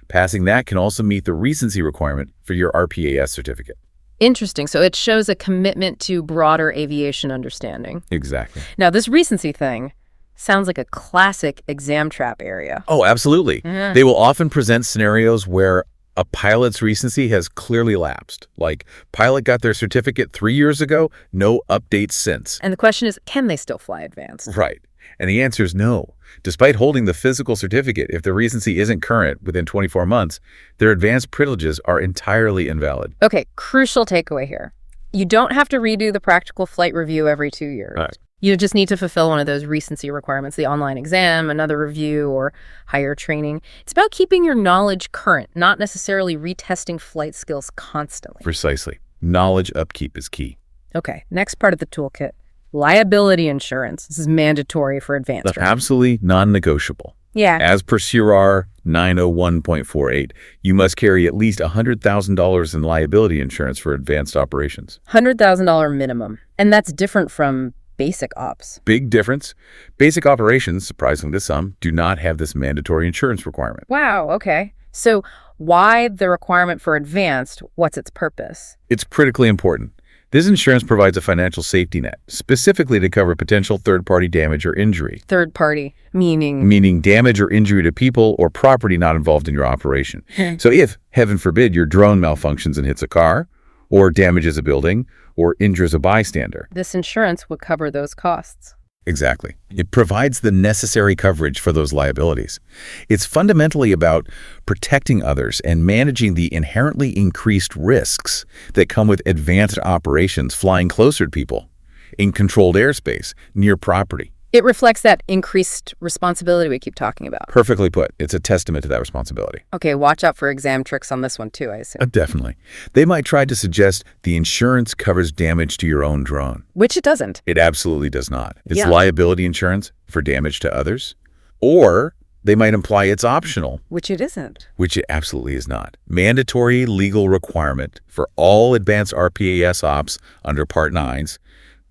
Passing that can also meet the recency requirement for your RPAS certificate. Interesting. So it shows a commitment to broader aviation understanding. Exactly. Now, this recency thing sounds like a classic exam trap area. Oh, absolutely. They will often present scenarios where a pilot's recency has clearly lapsed. Like, pilot got their certificate 3 years ago, no updates since. And the question is, can they still fly advanced? Right. And the answer is no. Despite holding the physical certificate, if the recency isn't current within 24 months, their advanced privileges are entirely invalid. Okay, crucial takeaway here. You don't have to redo the practical flight review every 2 years. Right. You just need to fulfill one of those recency requirements, the online exam, another review, or higher training. It's about keeping your knowledge current, not necessarily retesting flight skills constantly. Precisely. Knowledge upkeep is key. Okay, next part of the toolkit. Liability insurance. This is mandatory for advanced. Absolutely non-negotiable. Yeah. As per CRR 901.48, you must carry at least $100,000 in liability insurance for advanced operations. $100,000 minimum. And that's different from basic ops. Big difference. Basic operations, surprisingly to some, do not have this mandatory insurance requirement. Wow, okay. So why the requirement for advanced? What's its purpose? It's critically important. This insurance provides a financial safety net, specifically to cover potential third-party damage or injury. Third party, meaning? Meaning damage or injury to people or property not involved in your operation. So if, heaven forbid, your drone malfunctions and hits a car, or damages a building, or injures a bystander. This insurance would cover those costs. Exactly. It provides the necessary coverage for those liabilities. It's fundamentally about protecting others and managing the inherently increased risks that come with advanced operations flying closer to people, in controlled airspace, near property. It reflects that increased responsibility we keep talking about. Perfectly put. It's a testament to that responsibility. Okay, watch out for exam tricks on this one too, I assume. Definitely. They might try to suggest the insurance covers damage to your own drone. Which it doesn't. It absolutely does not. It's liability insurance for damage to others. Or they might imply it's optional. Which it isn't. Which it absolutely is not. Mandatory legal requirement for all advanced RPAS ops under Part 9s.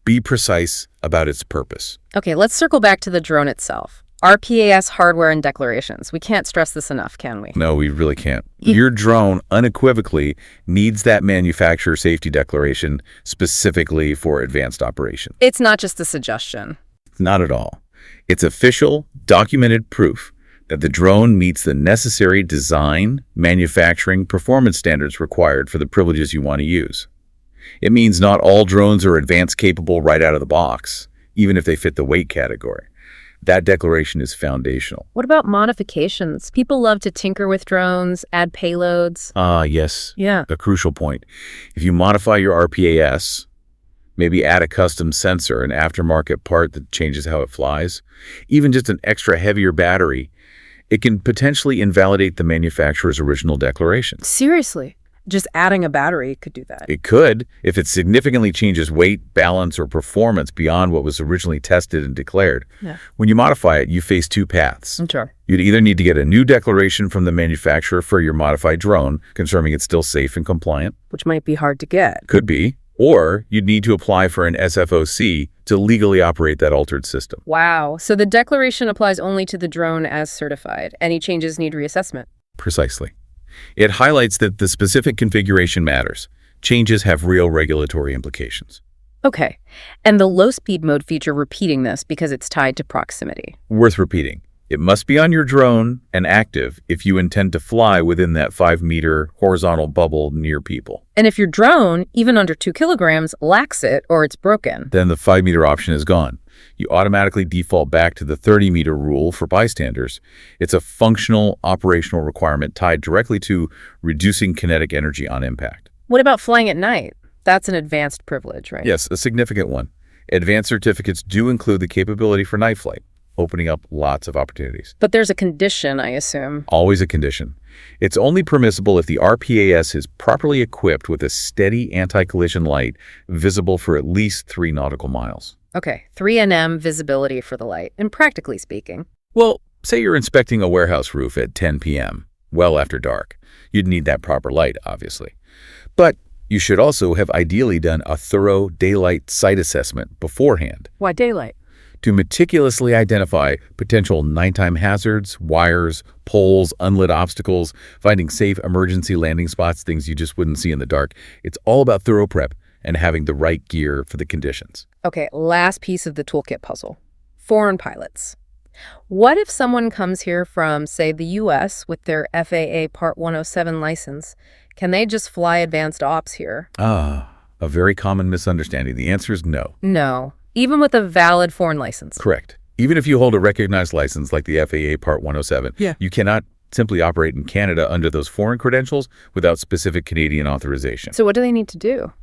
Be precise about its purpose. Okay, let's circle back to the drone itself. RPAS hardware and declarations. We can't stress this enough, can we? No, we really can't. Your drone unequivocally needs that manufacturer safety declaration specifically for advanced operation. It's not just a suggestion. Not at all. It's official, documented proof that the drone meets the necessary design, manufacturing, performance standards required for the privileges you want to use. It means not all drones are advanced capable right out of the box, even if they fit the weight category. That declaration is foundational. What about modifications? People love to tinker with drones, add payloads. Yes. Yeah. A crucial point. If you modify your RPAS, maybe add a custom sensor, an aftermarket part that changes how it flies, even just an extra heavier battery, it can potentially invalidate the manufacturer's original declaration. Seriously? Just adding a battery could do that. It could, if it significantly changes weight, balance, or performance beyond what was originally tested and declared. Yeah. When you modify it, you face two paths. Sure. You'd either need to get a new declaration from the manufacturer for your modified drone, confirming it's still safe and compliant. Which might be hard to get. Could be. Or you'd need to apply for an SFOC to legally operate that altered system. Wow. So the declaration applies only to the drone as certified. Any changes need reassessment. Precisely. It highlights that the specific configuration matters. Changes have real regulatory implications. Okay. And the low-speed mode feature repeating this because it's tied to proximity. Worth repeating. It must be on your drone and active if you intend to fly within that 5-meter horizontal bubble near people. And if your drone, even under 2 kilograms, lacks it or it's broken, then the 5-meter option is gone. You automatically default back to the 30-meter rule for bystanders. It's a functional operational requirement tied directly to reducing kinetic energy on impact. What about flying at night? That's an advanced privilege, right? Yes, a significant one. Advanced certificates do include the capability for night flight, opening up lots of opportunities. But there's a condition, I assume. Always a condition. It's only permissible if the RPAS is properly equipped with a steady anti-collision light visible for at least 3 nautical miles. Okay, 3 nm visibility for the light, and practically speaking. Well, say you're inspecting a warehouse roof at 10 p.m., well after dark. You'd need that proper light, obviously. But you should also have ideally done a thorough daylight site assessment beforehand. Why daylight? To meticulously identify potential nighttime hazards, wires, poles, unlit obstacles, finding safe emergency landing spots, things you just wouldn't see in the dark. It's all about thorough prep and having the right gear for the conditions. Okay, last piece of the toolkit puzzle. Foreign pilots. What if someone comes here from, say, the U.S. with their FAA Part 107 license? Can they just fly advanced ops here? A very common misunderstanding. The answer is no. No. Even with a valid foreign license? Correct. Even if you hold a recognized license like the FAA Part 107, you cannot simply operate in Canada under those foreign credentials without specific Canadian authorization. So what do they need to do?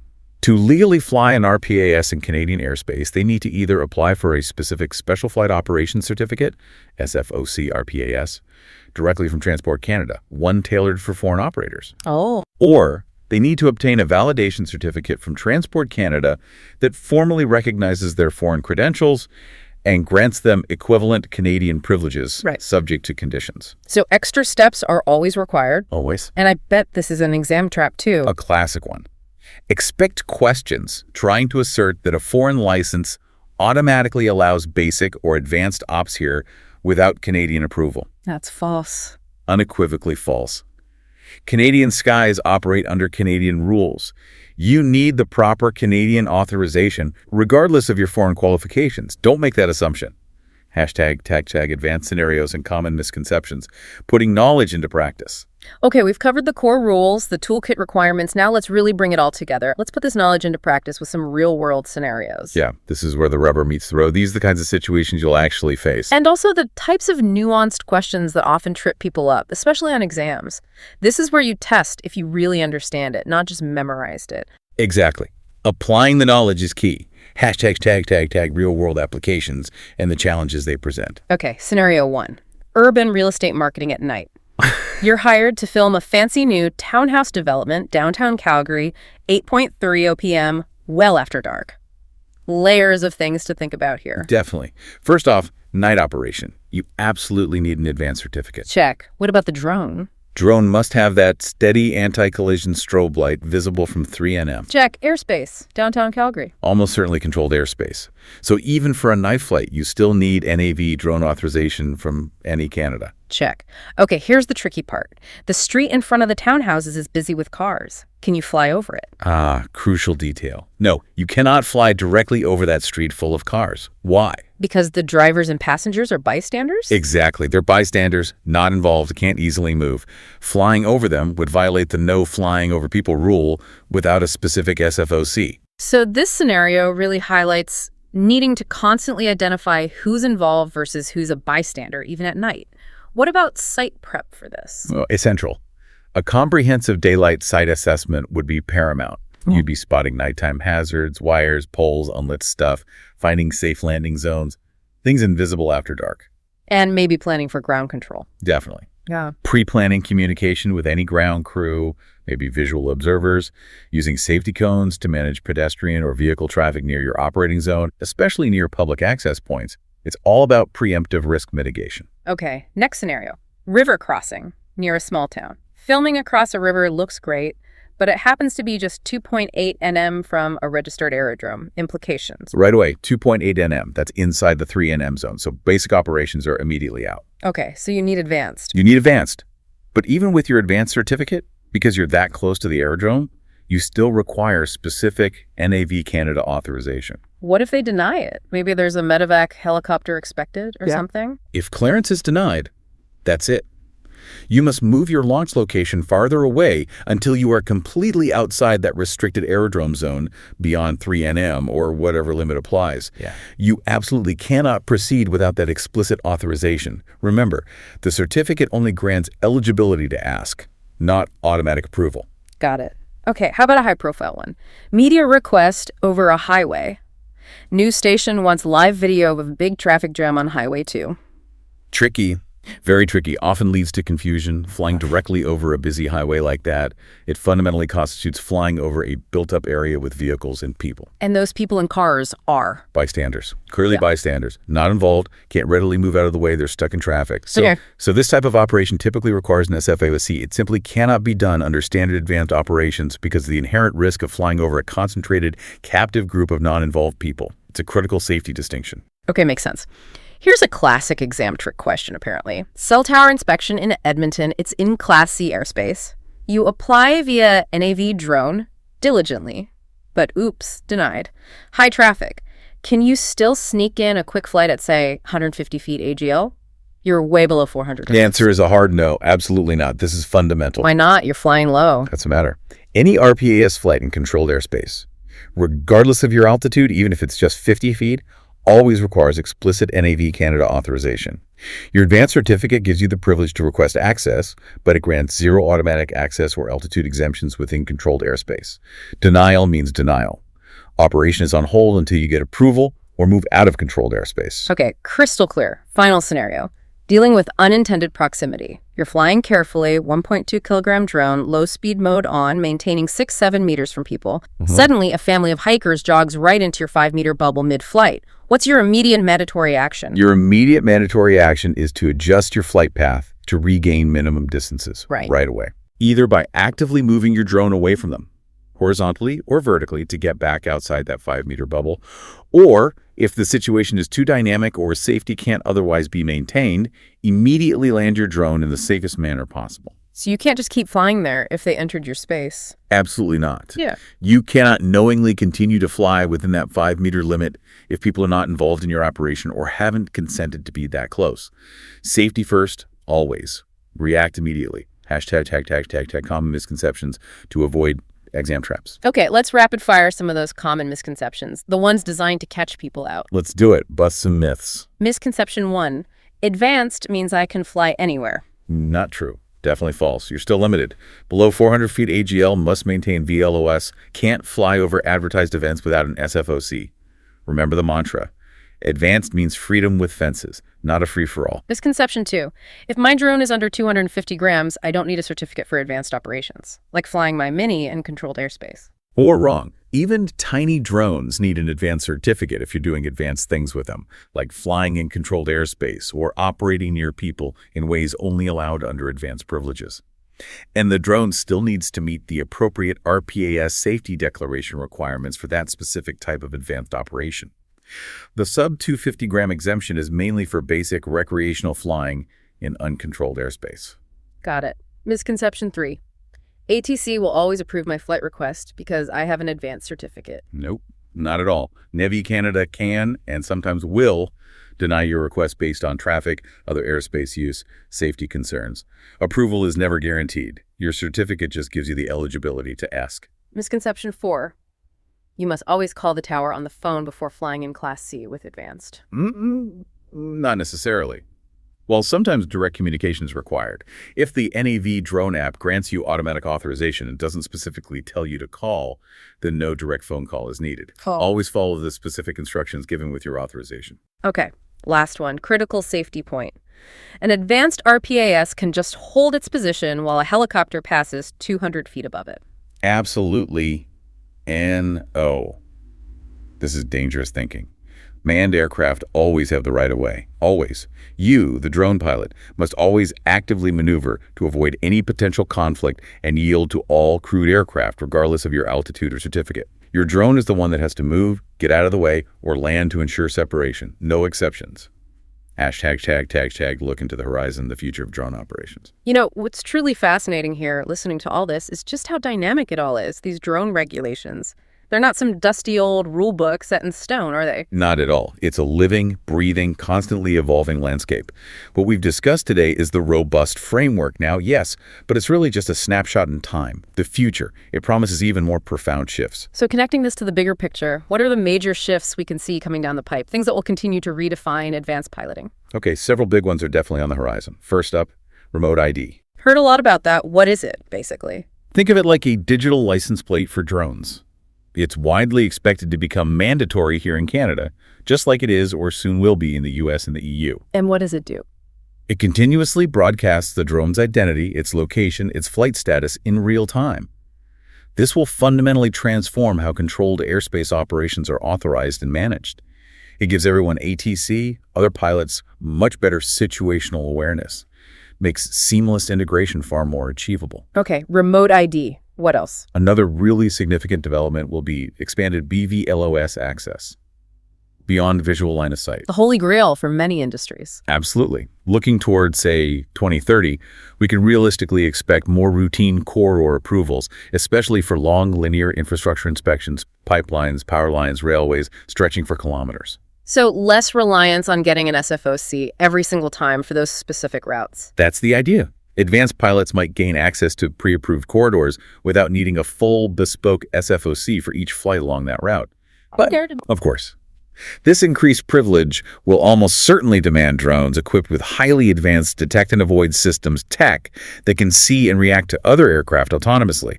To legally fly an RPAS in Canadian airspace, they need to either apply for a specific Special Flight Operations Certificate, SFOC RPAS, directly from Transport Canada, one tailored for foreign operators. Oh. Or they need to obtain a validation certificate from Transport Canada that formally recognizes their foreign credentials and grants them equivalent Canadian privileges, subject to conditions. So extra steps are always required. Always. And I bet this is an exam trap too. A classic one. Expect questions trying to assert that a foreign license automatically allows basic or advanced ops here without Canadian approval. That's false. Unequivocally false. Canadian skies operate under Canadian rules. You need the proper Canadian authorization, regardless of your foreign qualifications. Don't make that assumption. #tag advanced scenarios and common misconceptions, putting knowledge into practice. Okay, we've covered the core rules, the toolkit requirements. Now let's really bring it all together. Let's put this knowledge into practice with some real-world scenarios. Yeah, this is where the rubber meets the road. These are the kinds of situations you'll actually face. And also the types of nuanced questions that often trip people up, especially on exams. This is where you test if you really understand it, not just memorized it. Exactly. Applying the knowledge is key. #tag real-world applications and the challenges they present. Okay, scenario 1. Urban real estate marketing at night. You're hired to film a fancy new townhouse development, downtown Calgary, 8:30 p.m., well after dark. Layers of things to think about here. Definitely. First off, night operation. You absolutely need an advanced certificate. Check. What about the drone? Drone must have that steady anti-collision strobe light visible from 3 nm. Check. Airspace, downtown Calgary. Almost certainly controlled airspace. So even for a night flight, you still need NAV drone authorization from NE Canada. Check. Okay, here's the tricky part. The street in front of the townhouses is busy with cars. Can you fly over it? Ah, crucial detail. No, you cannot fly directly over that street full of cars. Why? Because the drivers and passengers are bystanders? Exactly. They're bystanders, not involved, can't easily move. Flying over them would violate the no flying over people rule without a specific SFOC. So this scenario really highlights needing to constantly identify who's involved versus who's a bystander, even at night. What about site prep for this? Well, essential. A comprehensive daylight site assessment would be paramount. You'd be spotting nighttime hazards, wires, poles, unlit stuff, finding safe landing zones, things invisible after dark. And maybe planning for ground control. Definitely. Yeah. Pre-planning communication with any ground crew, maybe visual observers, using safety cones to manage pedestrian or vehicle traffic near your operating zone, especially near public access points. It's all about preemptive risk mitigation. Okay, next scenario. River crossing near a small town. Filming across a river looks great, but it happens to be just 2.8 nm from a registered aerodrome. Implications. Right away, 2.8 nm. That's inside the 3 nm zone, so basic operations are immediately out. Okay, so you need advanced. You need advanced. But even with your advanced certificate, because you're that close to the aerodrome, you still require specific NAV Canada authorization. What if they deny it? Maybe there's a medevac helicopter expected or something? If clearance is denied, that's it. You must move your launch location farther away until you are completely outside that restricted aerodrome zone beyond 3 nm or whatever limit applies. You absolutely cannot proceed without that explicit authorization. Remember, the certificate only grants eligibility to ask, not automatic approval. Got it. Okay, how about a high-profile one? Media request over a highway. News station wants live video of a big traffic jam on Highway 2. Tricky. Very tricky. Often leads to confusion. Flying directly over a busy highway like that, it fundamentally constitutes flying over a built-up area with vehicles and people. And those people and cars are? Bystanders. Clearly bystanders. Not involved. Can't readily move out of the way. They're stuck in traffic. So this type of operation typically requires an SFOC. It simply cannot be done under standard advanced operations because of the inherent risk of flying over a concentrated, captive group of non-involved people. It's a critical safety distinction. Okay, makes sense. Here's a classic exam trick question, apparently. Cell tower inspection in Edmonton. It's in Class C airspace. You apply via NAV drone diligently, but oops, denied. High traffic. Can you still sneak in a quick flight at, say, 150 feet AGL? You're way below 400. The answer is a hard no. Absolutely not. This is fundamental. Why not? You're flying low. That's the matter. Any RPAS flight in controlled airspace, regardless of your altitude, even if it's just 50 feet, always requires explicit NAV Canada authorization. Your advanced certificate gives you the privilege to request access, but it grants zero automatic access or altitude exemptions within controlled airspace. Denial means denial. Operation is on hold until you get approval or move out of controlled airspace. Okay, crystal clear. Final scenario. Dealing with unintended proximity. You're flying carefully, 1.2 kilogram drone, low speed mode on, maintaining 6-7 meters from people. Suddenly, a family of hikers jogs right into your 5-meter bubble mid-flight. What's your immediate mandatory action? Your immediate mandatory action is to adjust your flight path to regain minimum distances right away. Either by actively moving your drone away from them, horizontally or vertically, to get back outside that 5-meter bubble, or if the situation is too dynamic or safety can't otherwise be maintained, immediately land your drone in the safest manner possible. So you can't just keep flying there if they entered your space? Absolutely not. Yeah. You cannot knowingly continue to fly within that 5-meter limit if people are not involved in your operation or haven't consented to be that close. Safety first, always. React immediately. #tag common misconceptions to avoid exam traps. Okay, let's rapid fire some of those common misconceptions, the ones designed to catch people out. Let's do it. Bust some myths. Misconception 1. Advanced means I can fly anywhere. Not true. Definitely false. You're still limited. Below 400 feet AGL must maintain VLOS, can't fly over advertised events without an SFOC. Remember the mantra. Advanced means freedom with fences, not a free-for-all. Misconception 2. If my drone is under 250 grams, I don't need a certificate for advanced operations, like flying my Mini in controlled airspace. Or wrong. Even tiny drones need an advanced certificate if you're doing advanced things with them, like flying in controlled airspace or operating near people in ways only allowed under advanced privileges. And the drone still needs to meet the appropriate RPAS safety declaration requirements for that specific type of advanced operation. The sub-250-gram exemption is mainly for basic recreational flying in uncontrolled airspace. Got it. Misconception 3. ATC will always approve my flight request because I have an advanced certificate. Nope, not at all. NAV Canada can and sometimes will deny your request based on traffic, other airspace use, safety concerns. Approval is never guaranteed. Your certificate just gives you the eligibility to ask. Misconception 4. You must always call the tower on the phone before flying in Class C with advanced. Not necessarily. While sometimes direct communication is required, if the NAV drone app grants you automatic authorization and doesn't specifically tell you to call, then no direct phone call is needed. Always follow the specific instructions given with your authorization. Okay, last one, critical safety point. An advanced RPAS can just hold its position while a helicopter passes 200 feet above it. Absolutely. No. This is dangerous thinking. Manned aircraft always have the right of way. Always. You, the drone pilot, must always actively maneuver to avoid any potential conflict and yield to all crewed aircraft, regardless of your altitude or certificate. Your drone is the one that has to move, get out of the way, or land to ensure separation. No exceptions. #tag look into the horizon, the future of drone operations. You know, what's truly fascinating here, listening to all this, is just how dynamic it all is, these drone regulations. They're not some dusty old rule book set in stone, are they? Not at all. It's a living, breathing, constantly evolving landscape. What we've discussed today is the robust framework now, yes, but it's really just a snapshot in time. The future. It promises even more profound shifts. So connecting this to the bigger picture, what are the major shifts we can see coming down the pipe? Things that will continue to redefine advanced piloting? Okay, several big ones are definitely on the horizon. First up, remote ID. Heard a lot about that. What is it, basically? Think of it like a digital license plate for drones. It's widely expected to become mandatory here in Canada, just like it is or soon will be in the US and the EU. And what does it do? It continuously broadcasts the drone's identity, its location, its flight status in real time. This will fundamentally transform how controlled airspace operations are authorized and managed. It gives everyone ATC, other pilots, much better situational awareness. Makes seamless integration far more achievable. Okay, remote ID. What else? Another really significant development will be expanded BVLOS access, beyond visual line of sight. The holy grail for many industries. Absolutely. Looking towards, say, 2030, we can realistically expect more routine corridor approvals, especially for long linear infrastructure inspections, pipelines, power lines, railways, stretching for kilometers. So less reliance on getting an SFOC every single time for those specific routes. That's the idea. Advanced pilots might gain access to pre-approved corridors without needing a full bespoke SFOC for each flight along that route. But, of course, This increased privilege will almost certainly demand drones equipped with highly advanced detect-and-avoid systems tech that can see and react to other aircraft autonomously,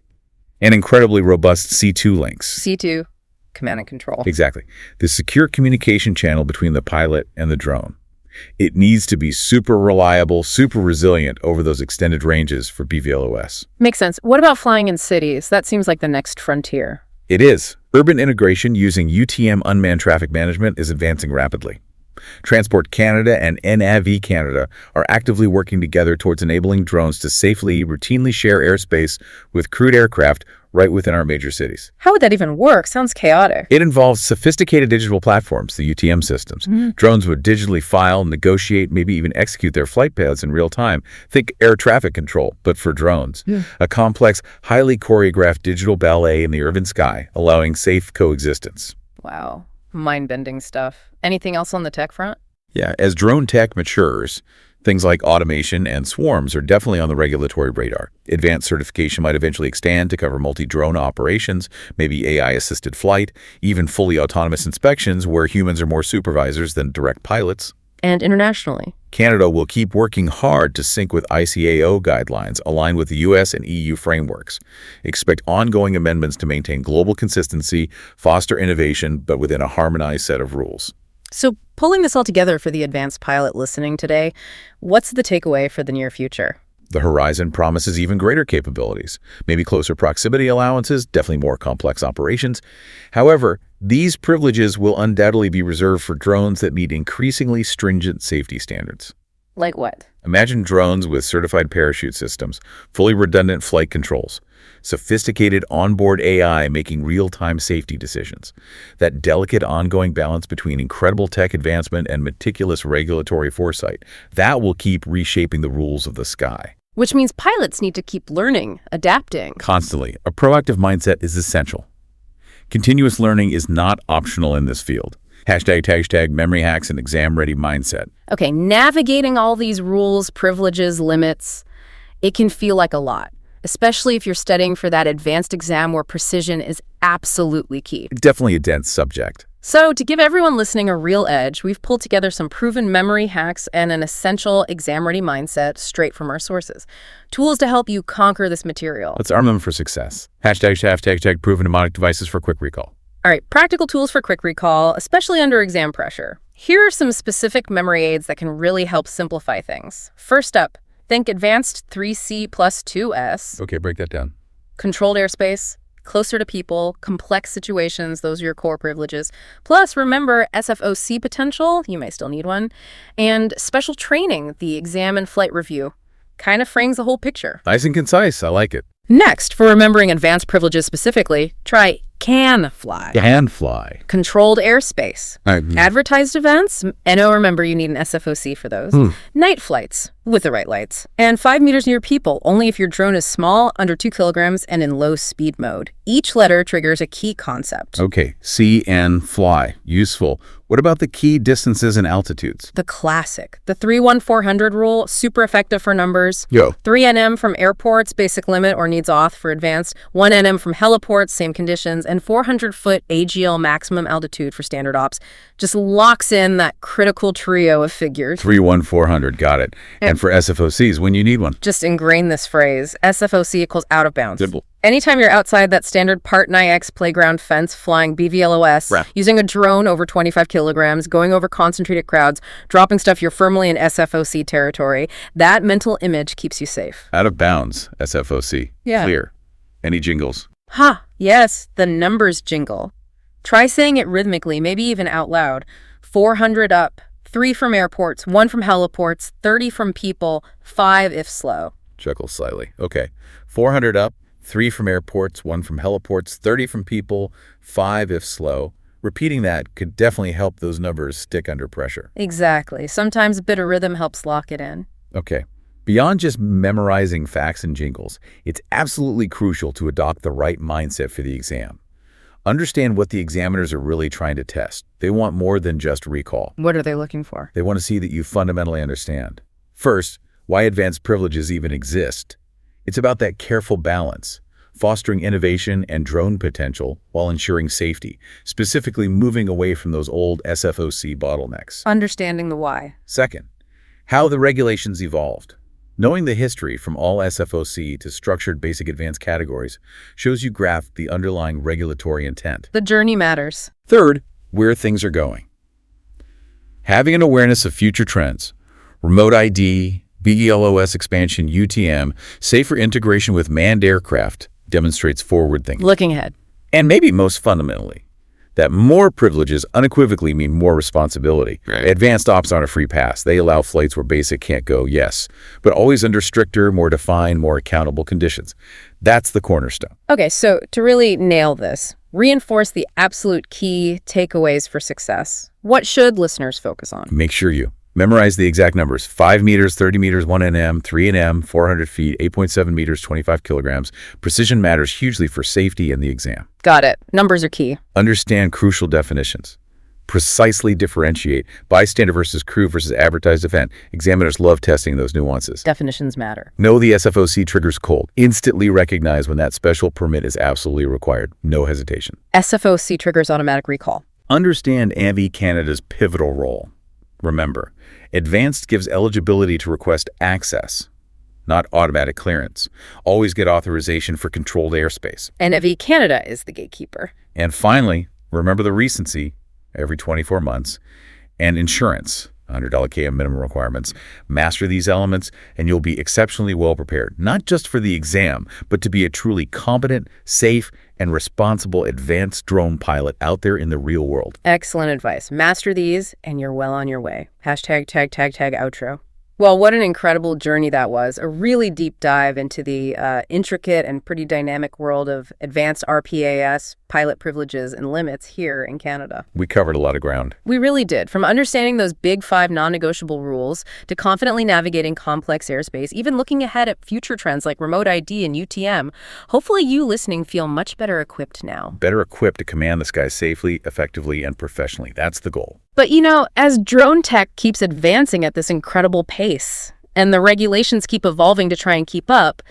and incredibly robust C2 links. C2, command and control. Exactly. The secure communication channel between the pilot and the drone. It needs to be super reliable, super resilient over those extended ranges for BVLOS. Makes sense. What about flying in cities? That seems like the next frontier. It is. Urban integration using UTM unmanned traffic management is advancing rapidly. Transport Canada and NAV Canada are actively working together towards enabling drones to safely, routinely share airspace with crewed aircraft right within our major cities. How would that even work? Sounds chaotic. It involves sophisticated digital platforms, the UTM systems. Drones would digitally file, negotiate, maybe even execute their flight paths in real time. Think air traffic control, but for drones. A complex, highly choreographed digital ballet in the urban sky, allowing safe coexistence. Wow. Mind-bending stuff. Anything else on the tech front? Yeah, as drone tech matures, things like automation and swarms are definitely on the regulatory radar. Advanced certification might eventually expand to cover multi-drone operations, maybe AI-assisted flight, even fully autonomous inspections where humans are more supervisors than direct pilots. And internationally? Canada will keep working hard to sync with ICAO guidelines aligned with the US and EU frameworks. Expect ongoing amendments to maintain global consistency, foster innovation, but within a harmonized set of rules. So pulling this all together for the advanced pilot listening today, what's the takeaway for the near future? The horizon promises even greater capabilities, maybe closer proximity allowances, definitely more complex operations. However, these privileges will undoubtedly be reserved for drones that meet increasingly stringent safety standards. Like what? Imagine drones with certified parachute systems, fully redundant flight controls, sophisticated onboard AI making real-time safety decisions. That delicate ongoing balance between incredible tech advancement and meticulous regulatory foresight, that will keep reshaping the rules of the sky. Which means pilots need to keep learning, adapting. Constantly. A proactive mindset is essential. Continuous learning is not optional in this field. #, memory hacks, and exam-ready mindset. Okay, navigating all these rules, privileges, limits, it can feel like a lot, especially if you're studying for that advanced exam where precision is absolutely key. Definitely a dense subject. So to give everyone listening a real edge, we've pulled together some proven memory hacks and an essential exam-ready mindset straight from our sources. Tools to help you conquer this material. Let's arm them for success. #, proven mnemonic devices for quick recall. All right, practical tools for quick recall, especially under exam pressure. Here are some specific memory aids that can really help simplify things. First up, think Advanced 3C plus 2S. Okay, break that down. Controlled airspace, closer to people, complex situations, those are your core privileges. Plus, remember SFOC potential, you may still need one, and special training, the exam and flight review. Kind of frames the whole picture. Nice and concise, I like it. Next, for remembering advanced privileges specifically, try can fly. Can fly. Controlled airspace. Advertised events. NO, remember you need an SFOC for those. Night flights with the right lights. And 5 meters near people, only if your drone is small, under 2 kilograms, and in low speed mode. Each letter triggers a key concept. Okay, see and fly. Useful. What about the key distances and altitudes? The classic. The 3-1-400 rule, super effective for numbers. 3 NM from airports, basic limit or needs auth for advanced. 1 NM from heliports, same conditions. And 400-foot AGL maximum altitude for standard ops. Just locks in that critical trio of figures. 3-1-400, got it. And for SFOCs, when you need one? Just ingrain this phrase. SFOC equals out of bounds. Simple. Anytime you're outside that standard Part 9X playground fence flying BVLOS, using a drone over 25 kilograms, going over concentrated crowds, dropping stuff you're firmly in SFOC territory, that mental image keeps you safe. Out of bounds, SFOC. Yeah. Clear. Any jingles? Yes, the numbers jingle. Try saying it rhythmically, maybe even out loud. 400 up, 3 from airports, 1 from heliports, 30 from people, 5 if slow. Chuckle slightly. Okay. 400 up, 3 from airports, 1 from heliports, 30 from people, 5 if slow. Repeating that could definitely help those numbers stick under pressure. Exactly. Sometimes a bit of rhythm helps lock it in. Okay. Beyond just memorizing facts and jingles, it's absolutely crucial to adopt the right mindset for the exam. Understand what the examiners are really trying to test. They want more than just recall. What are they looking for? They want to see that you fundamentally understand. First, why advanced privileges even exist. It's about that careful balance. fostering innovation and drone potential while ensuring safety, specifically moving away from those old SFOC bottlenecks. Understanding the why. Second, how the regulations evolved. Knowing the history from all SFOC to structured basic advanced categories shows you grasp the underlying regulatory intent. The journey matters. Third, where things are going. Having an awareness of future trends, remote ID, BELOS expansion, UTM, safer integration with manned aircraft demonstrates forward thinking. Looking ahead. And maybe most fundamentally, that more privileges unequivocally mean more responsibility. Right. Advanced ops aren't a free pass. They allow flights where basic can't go, yes, but always under stricter, more defined, more accountable conditions. That's the cornerstone. Okay, so to really nail this, reinforce the absolute key takeaways for success. What should listeners focus on? Make sure you memorize the exact numbers: 5 meters, 30 meters, 1 nm, 3 nm, 400 feet, 8.7 meters, 25 kilograms. Precision matters hugely for safety and the exam. Got it. Numbers are key. Understand crucial definitions. Precisely differentiate bystander versus crew versus advertised event. Examiners love testing those nuances. Definitions matter. Know the SFOC triggers cold. Instantly recognize when that special permit is absolutely required. No hesitation. SFOC triggers automatic recall. Understand AMV Canada's pivotal role. Remember, Advanced gives eligibility to request access, not automatic clearance. Always get authorization for controlled airspace. And AV Canada is the gatekeeper. And finally, remember the recency every 24 months and insurance, $100 KM minimum requirements. Master these elements and you'll be exceptionally well prepared, not just for the exam, but to be a truly competent, safe, and responsible advanced drone pilot out there in the real world. Excellent advice. Master these and you're well on your way. Hashtag tag outro. Well, what an incredible journey that was. A really deep dive into the intricate and pretty dynamic world of advanced RPAS, pilot privileges and limits here in Canada. We covered a lot of ground. We really did. From understanding those big 5 non-negotiable rules to confidently navigating complex airspace, even looking ahead at future trends like remote ID and UTM, hopefully you listening feel much better equipped now. Better equipped to command the sky safely, effectively, and professionally. That's the goal. But you know, as drone tech keeps advancing at this incredible pace, and the regulations keep evolving to try and keep up,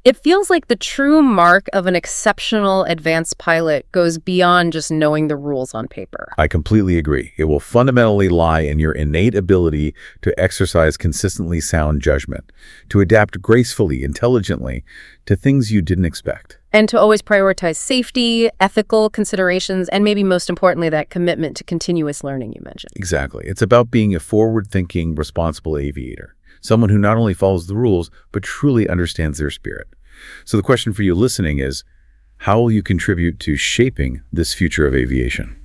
it feels like the true mark of an exceptional advanced pilot goes beyond just knowing the rules on paper. I completely agree. It will fundamentally lie in your innate ability to exercise consistently sound judgment, to adapt gracefully, intelligently to things you didn't expect. And to always prioritize safety, ethical considerations, and maybe most importantly, that commitment to continuous learning you mentioned. Exactly. It's about being a forward-thinking, responsible aviator. Someone who not only follows the rules, but truly understands their spirit. So the question for you listening is, how will you contribute to shaping this future of aviation?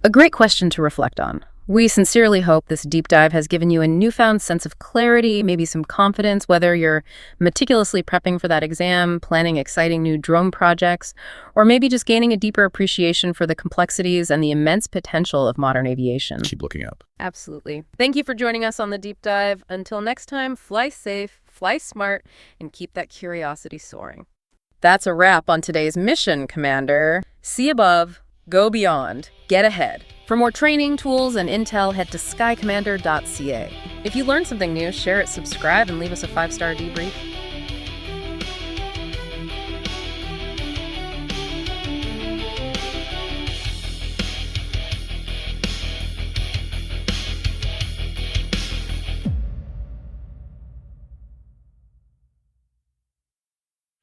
A great question to reflect on. We sincerely hope this deep dive has given you a newfound sense of clarity, maybe some confidence, whether you're meticulously prepping for that exam, planning exciting new drone projects, or maybe just gaining a deeper appreciation for the complexities and the immense potential of modern aviation. Keep looking up. Absolutely. Thank you for joining us on the deep dive. Until next time, fly safe, fly smart, and keep that curiosity soaring. That's a wrap on today's mission, Commander. See above, go beyond, get ahead. For more training, tools, and intel, head to skycommander.ca. If you learned something new, share it, subscribe, and leave us a 5-star debrief.